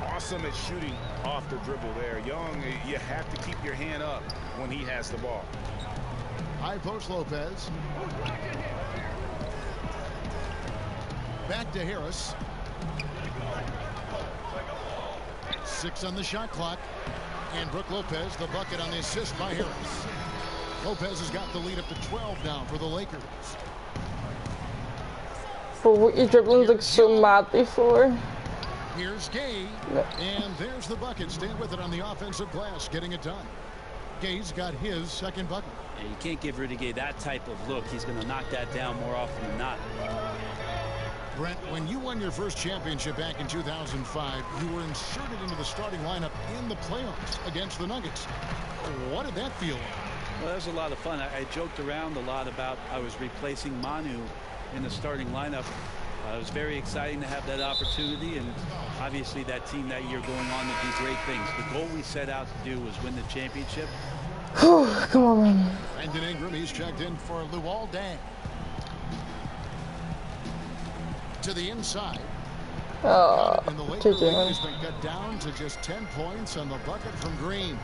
Awesome at shooting off the dribble there. Young, you have to keep your hand up when he has the ball. High post Lopez. Back to Harris. 6 on the shot clock. And Brook Lopez, the bucket on the assist by Harris. Lopez has got the lead up to 12 now for the Lakers. For what you dribbling like so mad before. Here's Gay. And there's the bucket. Stand with it on the offensive glass, getting it done. Gay's got his second bucket. Yeah, you can't give Rudy Gay that type of look. He's going to knock that down more often than not. Brent, when you won your first championship back in 2005, you were inserted into the starting lineup in the playoffs against the Nuggets. What did that feel like? Well, that was a lot of fun. I joked around a lot about I was replacing Manu in the starting lineup. It was very exciting to have that opportunity, and obviously that team that year going on to do great things. The goal we set out to do was win the championship. Come on, man. Brandon Ingram, he's checked in for Luol Deng. To the inside. And the Lakers has been cut down to just 10 points on the bucket from Green.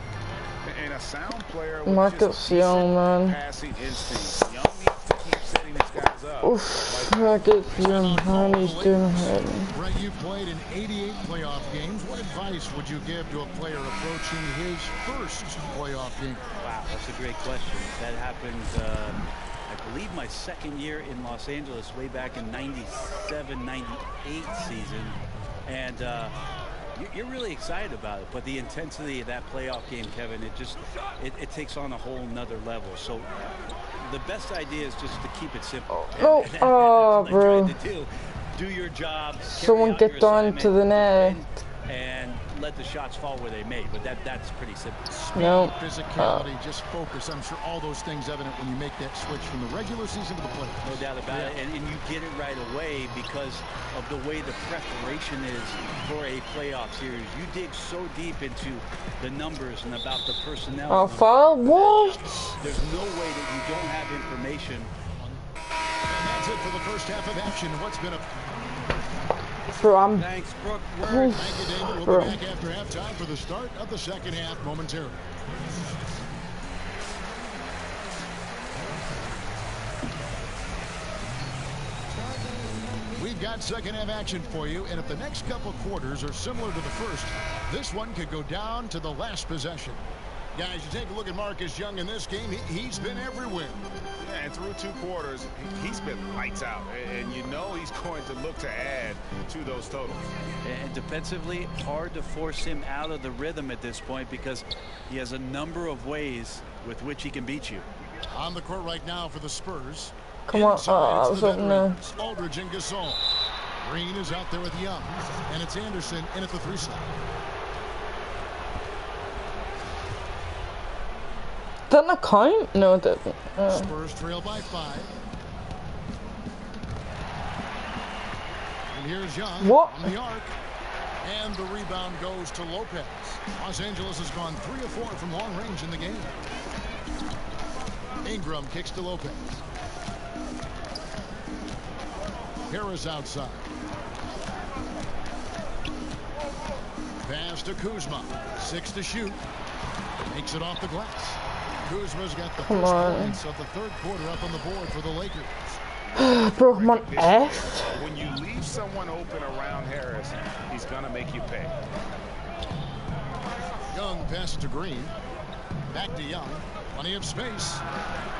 And a sound player with Marcus Young, man. passing instinct. Young needs to keep setting these guys up. Oof, Marcus Young, man, he's doing it. Brett, you've played in 88 playoff games. What advice would you give to a player approaching his first playoff game? Wow, that's a great question. That happened, I believe, my second year in Los Angeles, way back in 97, 98 season. And you're really excited about it, but the intensity of that playoff game, Kevin, it takes on a whole nother level. So the best idea is just to keep it simple. Bro. Do your job. Someone get down to the net. And let the shots fall where they may, but that's pretty simple. No. Physicality, just focus. I'm sure all those things evident when you make that switch from the regular season to the playoffs. No doubt about it, and you get it right away because of the way the preparation is for a playoff series. You dig so deep into the numbers and about the personnel. Oh, foul? What? There's no way that you don't have information. And that's it for the first half of action. What's been a... Thanks, Brooke. Thank you, David. We'll be back after halftime for the start of the second half momentarily. We've got second half action for you, and if the next couple quarters are similar to the first, this one could go down to the last possession. Guys, you take a look at Marcus Young in this game. He's been everywhere. Yeah, and through 2 quarters, he's been lights out. And you know he's going to look to add to those totals. And defensively, hard to force him out of the rhythm at this point because he has a number of ways with which he can beat you. On the court right now for the Spurs. Come on, I was hoping to... Aldridge and Gasol. Green is out there with Young. And it's Anderson in at the 3 slot. Didn't that count? No, it didn't. Spurs trail by 5. And here's Young on the arc. And the rebound goes to Lopez. Los Angeles has gone 3 of 4 from long range in the game. Ingram kicks to Lopez. Harris outside. Pass to Kuzma. 6 to shoot. Makes it off the glass. Kuzma's got the first points of the 3rd quarter up on the board for the Lakers. Bro, come on, F. When you leave someone open around Harris, he's going to make you pay. Young passes to Green. Back to Young. Plenty of space.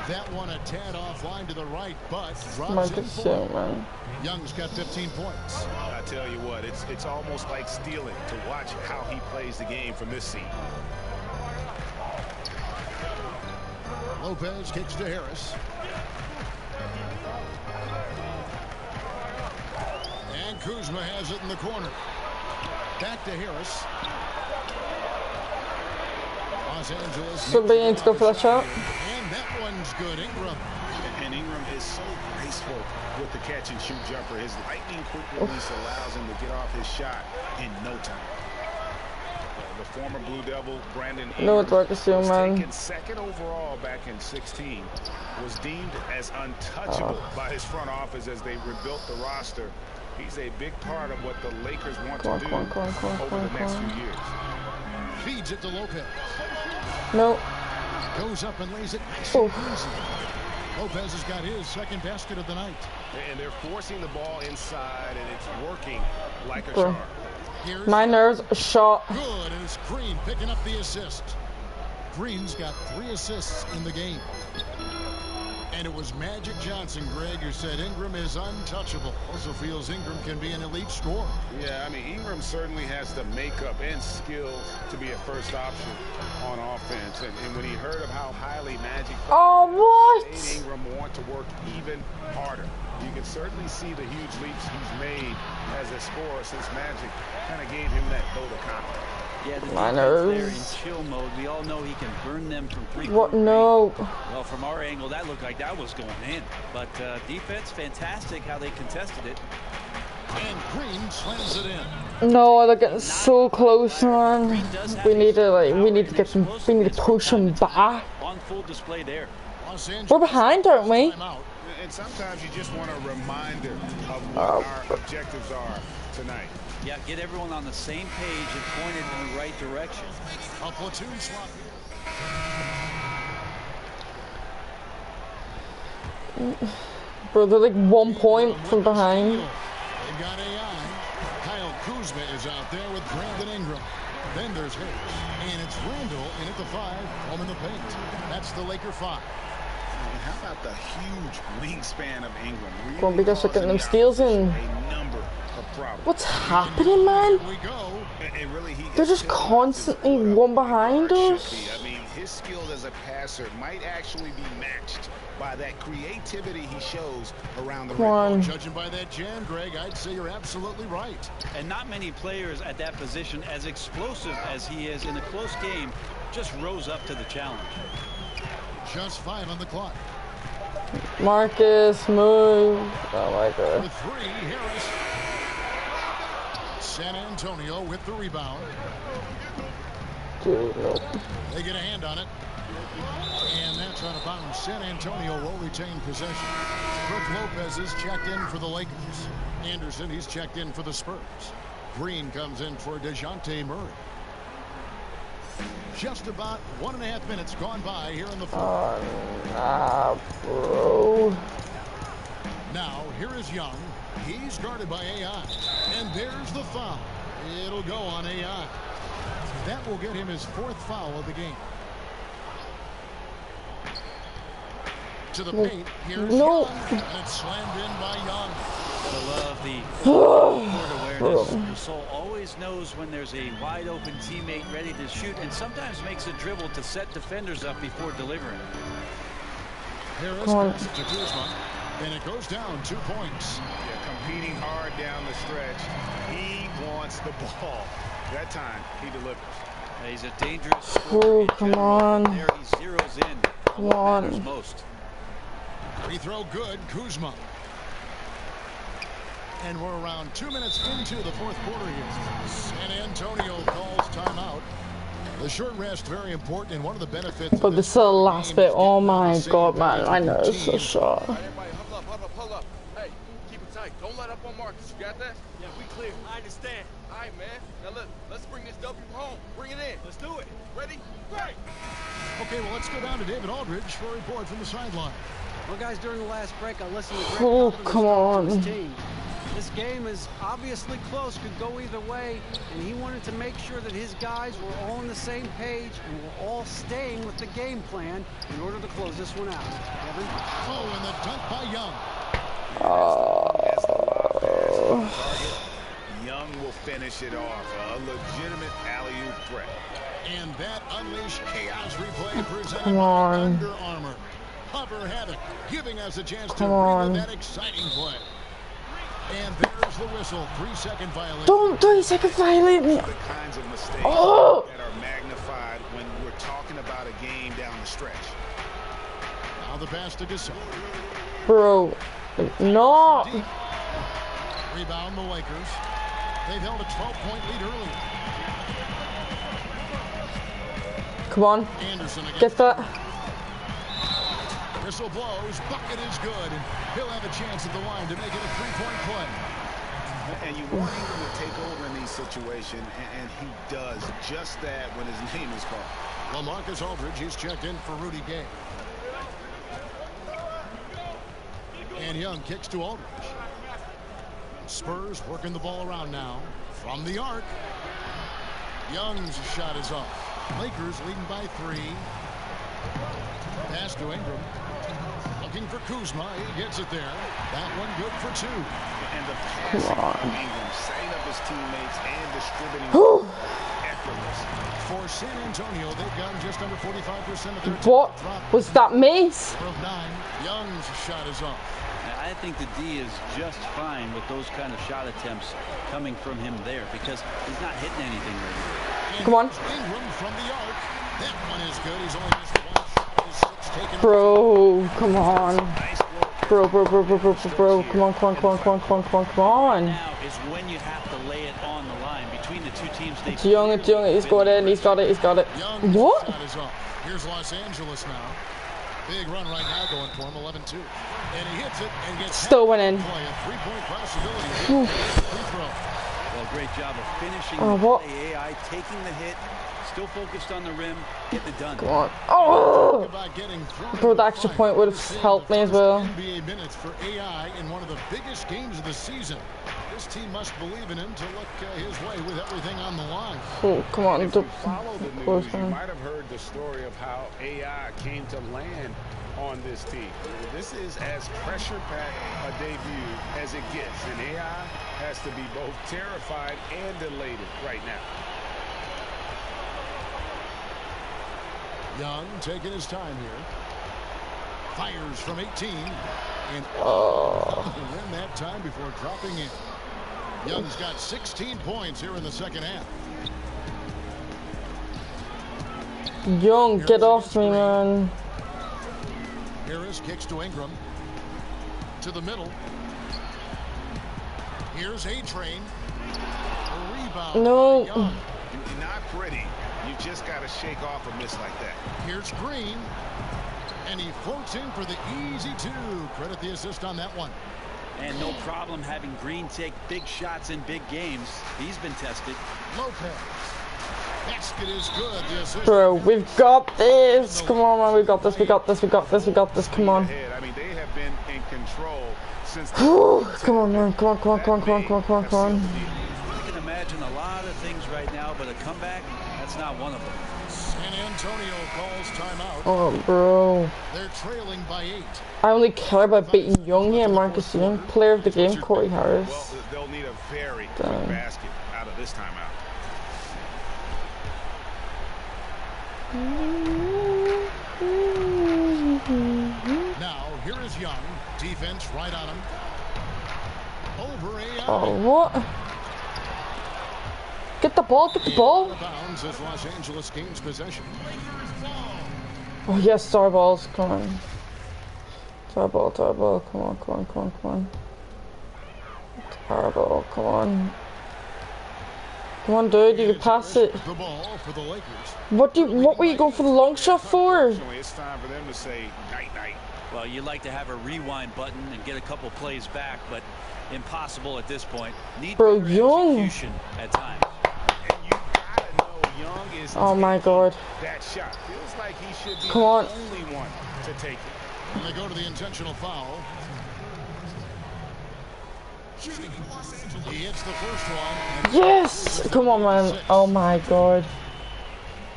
That one a tad offline to the right, but drops in full. Man. Young's got 15 points. I tell you what, it's almost like stealing to watch how he plays the game from this seat. Lopez kicks to Harris. And Kuzma has it in the corner. Back to Harris. Los Angeles. Somebody needs to go for that shot. And that one's good. Ingram. And Ingram is so graceful with the catch and shoot jumper. His lightning quick release allows him to get off his shot in no time. The former Blue Devil, Brandon Ingram, was taken 2nd overall back in 16, was deemed as untouchable by his front office as they rebuilt the roster. He's a big part of what the Lakers want to do over the next few years. Feeds it to Lopez. No. Goes up and lays it nice and easy. Lopez has got his 2nd basket of the night. And they're forcing the ball inside, and it's working like a charm. My nerves shot. Good, and it's Green picking up the assist. Green's got 3 assists in the game. And it was Magic Johnson, Greg, who said Ingram is untouchable. Also feels Ingram can be an elite scorer. Yeah, I mean, Ingram certainly has the makeup and skills to be a first option on offense. And when he heard of how highly Magic made Ingram want to work even harder. You can certainly see the huge leaps he's made as a scorer since Magic kind of gave him that vote of confidence. Yeah, the defense there in chill mode. We all know he can burn them from 3-point What? No. Well, from our angle, that looked like that was going in. But defense, fantastic how they contested it. And Green slams it in. No, they're getting so close, man. We need to get some. We need to push them back. On full display there. We're behind, aren't we? And sometimes you just want a reminder of what our objectives are tonight. Yeah, get everyone on the same page and pointed in the right direction. A platoon swap here. Bro, they're like 1 point from behind. They've got AI. Kyle Kuzma is out there with Brandon Ingram. Then there's Harris. And it's Randall in at the 5, home in the paint. That's the Laker 5. And how about the huge wingspan of Ingram? Well, because they're getting them steals in. What's happening, man? They're just constantly one behind us. I mean, his skill as a passer might actually be matched by that creativity he shows around the rim. Judging by that jam, Greg, I'd say you're absolutely right. And not many players at that position, as explosive as he is in a close game, just rose up to the challenge. Just 5 on the clock. Marcus, move. Oh my God. With 3, Harris. San Antonio with the rebound. Dude, nope. They get a hand on it. And that's out of bounds. San Antonio will retain possession. Brook Lopez is checked in for the Lakers. Anderson, he's checked in for the Spurs. Green comes in for DeJounte Murray. Just about 1.5 minutes gone by here in the fourth. Bro. Now, here is Young. He's guarded by AI. And there's the foul. It'll go on AI. That will get him his 4th foul of the game. to the paint. Here's No. Young, and it's slammed in by Young. Gotta love the court awareness. Gasol always knows when there's a wide open teammate ready to shoot, and sometimes makes a dribble to set defenders up before delivering. Harris passes to Kuzma, and it goes down 2 points. Yeah, competing hard down the stretch. He wants the ball. That time, he delivers. He's a dangerous scorer. Come on. There he zeroes in. Come on. Most. Free throw good, Kuzma. And we're around 2 minutes into the fourth quarter here. San Antonio calls timeout. The short rest very important, and one of the benefits. But this is the last bit. Oh my god, man! I know it's so short. Everybody, hold up. Hey, keep it tight. Don't let up on Marcus. You got that? Yeah, we clear. I understand. All right, man. Now look, let's bring this W home. Bring it in. Let's do it. Ready? Right. Okay, well, let's go down to David Aldridge for a report from the sideline. Well, guys, during the last break, I listened to Greg Oh, Popovich come talk to on. his team. This game is obviously close, could go either way, and he wanted to make sure that his guys were all on the same page and were all staying with the game plan in order to close this one out. Kevin? Oh, and the dunk by Young. Young will finish it off. A legitimate alley-oop threat. And that unleashed chaos replay presented Come by on. Under Armour. Hover had it, giving us a chance to Come on. relive that exciting play. And there's the whistle. 3-second violation. Don't 3-second violate me. The kinds of mistakes Oh. that are magnified when we're talking about a game down the stretch. Now the pass to Gasol. Bro, no. Rebound the Lakers. They've held a 12-point lead earlier. Come on. Anderson again. Get that. Whistle blows. Bucket is good. And he'll have a chance at the line to make it a 3-point play. And you want him to take over in these situations, and he does just that when his name is called. LaMarcus Aldridge, he's checked in for Rudy Gay. And Young kicks to Aldridge. Spurs working the ball around now. From the arc. Young's shot is off. Lakers leading by 3. Pass to Ingram. Looking for Kuzma. He gets it there. That one good for 2. And the passing from Ingram, setting up his teammates and distributing effortless. For San Antonio, they've gotten just under 45% of their What was that miss? 9. Young's shot is off. I think the D is just fine with those kind of shot attempts coming from him there because he's not hitting anything right now. Come on. Ingram from the arc. That one is good. He's only missed 1 shot of his 6 taken. Bro, come on. Bro. Come on. Now is when you have to lay it on the line between the two teams. It's Young. He's got it. He's got it. What? Shot is off. Here's Los Angeles now. Big run right now going for him, 11-2. And he hits it and gets still winning. A 3-point possibility. Free throw. Well, great job of finishing what? the AI, taking the hit, still focused on the rim, getting it done. Come on. Oh! Bro, the extra point would have helped me as well. NBA minutes for AI in one of the biggest games of the season. This team must believe in him to look his way with everything on the line. Oh, come on. If you follow the news, you might have heard the story of how AI came to land on this team. This is as pressure-packed a debut as it gets, and AI has to be both terrified and elated right now. Young taking his time here. Fires from 18. And win that time before dropping in. Young's got 16 points here in the second half. Young, get off me, man. Harris kicks to Ingram. To the middle. Here's A-Train. A rebound. No. You're not pretty. You just got to shake off a miss like that. Here's Green. And he floats in for the easy 2. Credit the assist on that one. And no problem having Green take big shots in big games. He's been tested. Lopez. Basket is good. The assist. Bro, we've got this. Come on, man. We got this. Come on. I mean, they have been in control since. Come on, man. Come on. You can imagine a lot of things right now, but a comeback, that's not one of them. San Antonio calls timeout. Oh, bro. They're trailing by 8. I only care about beating Young here, Marcus Young. Player of the game, Corey Harris. Well, they'll need a very quick basket out of this timeout. Now, here is Young. Defense right on him. Over AI. Oh, what? Get the ball, get the ball. Out of bounds as Los Angeles gains possession. Oh, yes, star balls. Come on. Star ball, come on, come on, come on, come on. Star ball, come on. Come on, dude, you can pass it. The ball for the Lakers. What were you going for the long shot for? It's time for them to say night-night. Well, you'd like to have a rewind button and get a couple plays back, but impossible at this point. Need Bro, Young. execution at times. And you gotta know Young is Oh my God. that shot. Feels like he should be Come on. the only one to take it. And they go to the intentional foul. He hits the first one. Yes! Come on, man. Oh my God.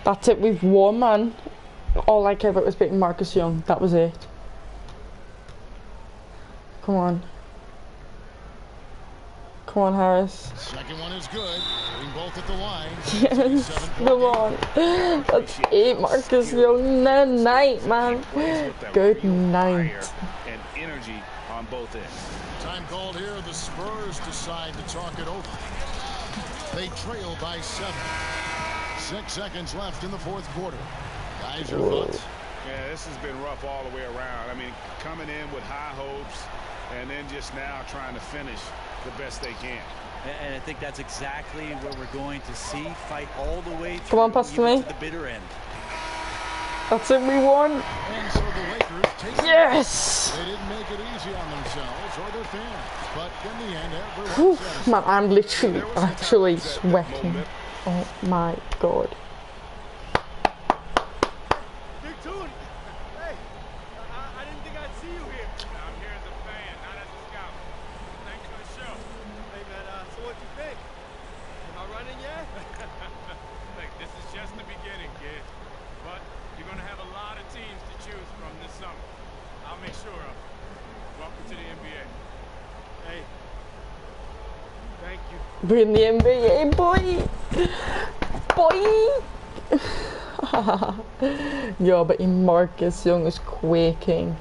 That's it. We've won, man. All I care about was beating Marcus Young. That was it. Come on. Come on, Harris. Second one is good. Being both at the line. Yes. Come on. That's it, Marcus Young. Night, man. Good night. And energy on both ends. Time called here. The Spurs decide to talk it over. They trail by 7. 6 seconds left in the fourth quarter. Guys, your thoughts? Yeah, this has been rough all the way around. I mean, coming in with high hopes and then just now trying to finish the best they can. And I think that's exactly what we're going to see. Fight all the way through. Come on, pass to me. To the bitter end. That's it, we won. And so the Lakers take Yes! They didn't make it easy on themselves or their fans, but in the end, everyone Whew, says man, I'm literally actually sweating. Oh my God. Big Tune! Hey, I didn't think I'd see you here. I'm here as a fan, not as a scout. Thanks for the show. Hey, man, so what you think? Am I running yet? Look, this is just the beginning, kid. But you're going to have a lot of teams to choose from this summer. I'll make sure of it. Welcome to the NBA. Hey, thank you. We're in the NBA, boy! Boy! Yo, but Marcus Young is quaking.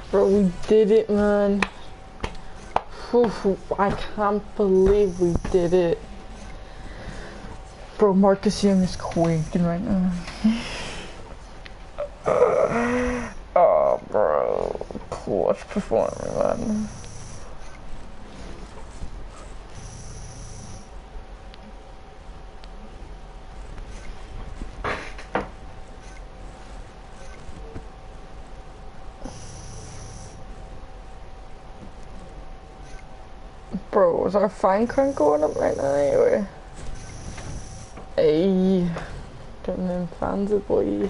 Bro, we did it, man. Whew, I can't believe we did it. Bro, Marcus Young is quaking right now. Oh, bro. Clutch performance, man. Bro, is our fine crank going up right now anyway? Hey, getting them fans of boy.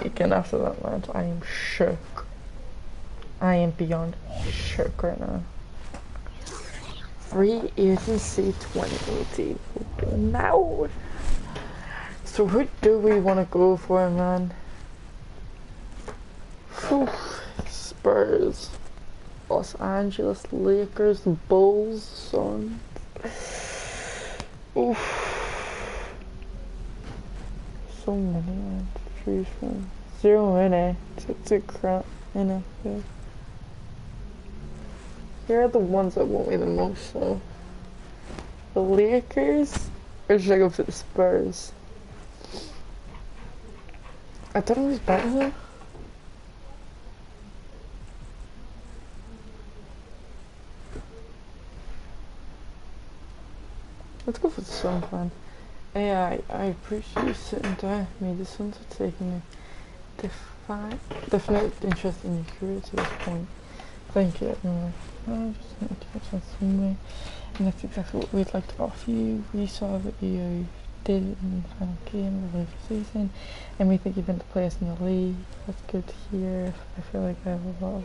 Quaking after that match. I am shook. I am beyond shook right now. Free agency 2018. Now. So who do we want to go for, man? Whew. Spurs, Los Angeles Lakers, Bulls, Suns. Oof. So many, man, to choose from. 0 in it. It's a crap in it. Yeah. Here are the ones that want me the most, though. The Lakers, Or should I go for the Spurs? I don't know who's better than. Let's go for the Sun fan. Yeah, I appreciate you sitting down with me. The Suns are taking a definite interest in your career to this point. Thank you, everyone. I just want to touch on somewhere, and that's exactly what we'd like to offer you. We saw what you did in the final game of the season, and we think you've been the players in the league. That's good to hear. I feel like I have a lot of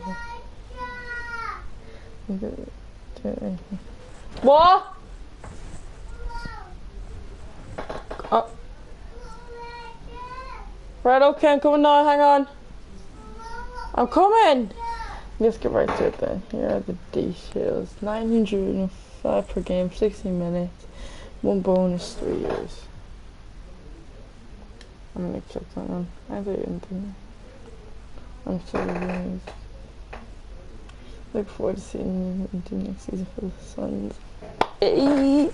What? Oh. Right, okay, I'm coming now, hang on. I'm coming! Let's get right to it then. Here are the details. 905 per game, 60 minutes, 1 bonus, 3 years. I'm gonna check that one. I didn't think. I'm so amazed. Look forward to seeing you into next season for the Suns. Hey,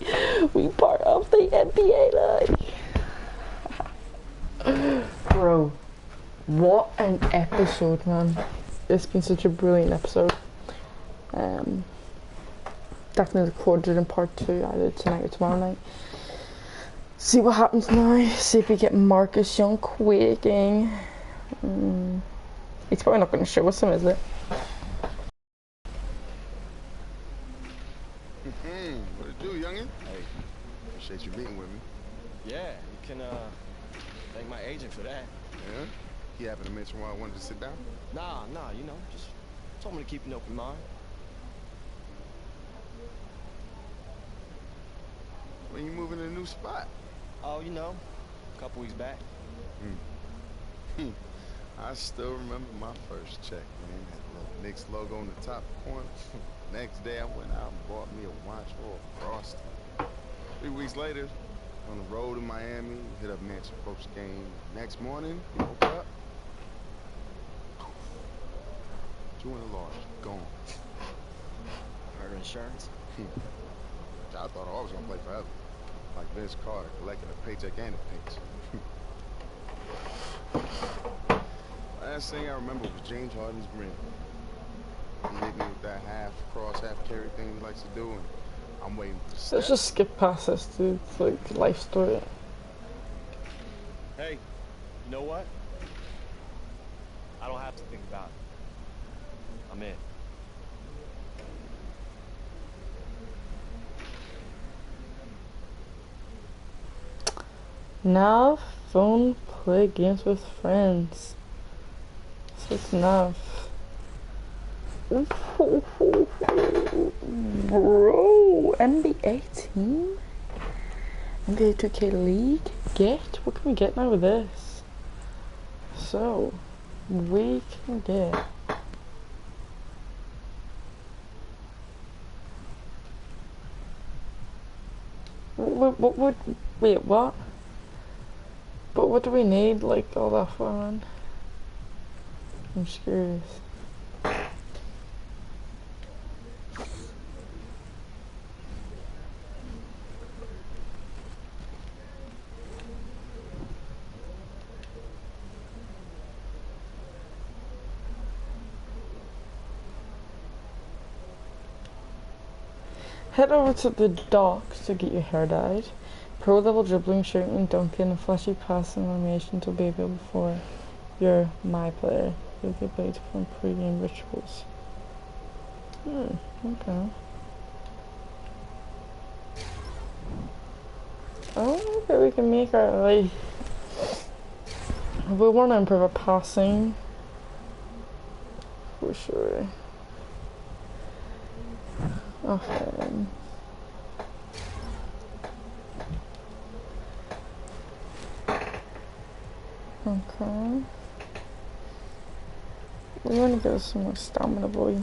we part of the NBA like. Bro, what an episode, man. It's been such a brilliant episode. Definitely recorded in part 2 either tonight or tomorrow night. See what happens now. See if we get Marcus Young quaking. He's probably not going to show us him, is it? What it do, youngin'? Hey, appreciate you meeting with me. Yeah, you can thank my agent for that. Yeah? He happened to mention why I wanted to sit down? Nah, you know, just told me to keep an open mind. When you moving to a new spot? Oh, you know, a couple weeks back. I still remember my first check, man. That little Knicks logo on the top corner. Next day, I went out and bought me a watch or a Frosty. 3 weeks later, on the road in Miami, hit up Nancy Post game. Next morning, woke up. $2 lost, gone. Her insurance? I thought I was gonna play forever. Like Vince Carter, collecting a paycheck and a pinch. Last thing I remember was James Harden's grin. He hit me with that half cross, half carry thing he likes to do, and I'm waiting for the step. Let's just skip past this, dude. It's like life story. Hey, you know what? I don't have to think about it. I'm in. Now, phone play games with friends. So it's enough. Bro, NBA team? NBA2K League? Get? What can we get now with this? So, we can get... What would... Wait, what? But what do we need, like, all that for, man? I'm just curious. Head over to the docks to get your hair dyed. Pro level dribbling, shooting, dunking, and flashy passing animations will be available for your My Player. You'll get paid from pre-game rituals. Okay. Oh, okay, we can make our, like... We want to improve our passing. For sure. Okay. Okay. We want to get some more stamina, boy.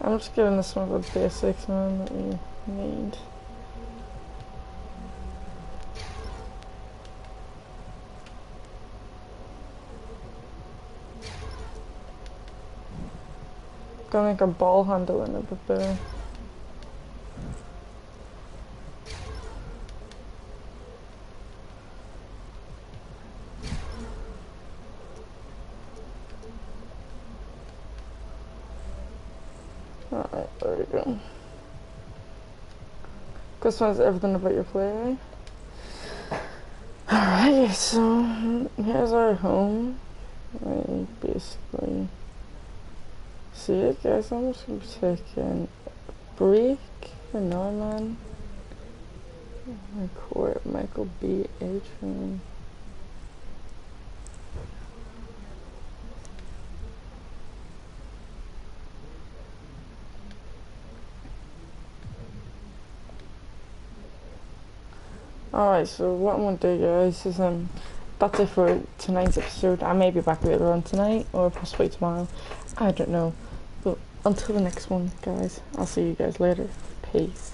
I'm just getting this one of the basics, man, that we need. Gonna make a ball handling a bit better. Alright, there we go. Customize everything about your play. Alright, so here's our home. Basically. See it, guys? I'm just gonna be taking a break for Norman. Court, Michael B. Adrian. Alright, so what I'm gonna do, guys, is that's it for tonight's episode. I may be back later on tonight or possibly tomorrow. I don't know. But until the next one, guys, I'll see you guys later. Peace.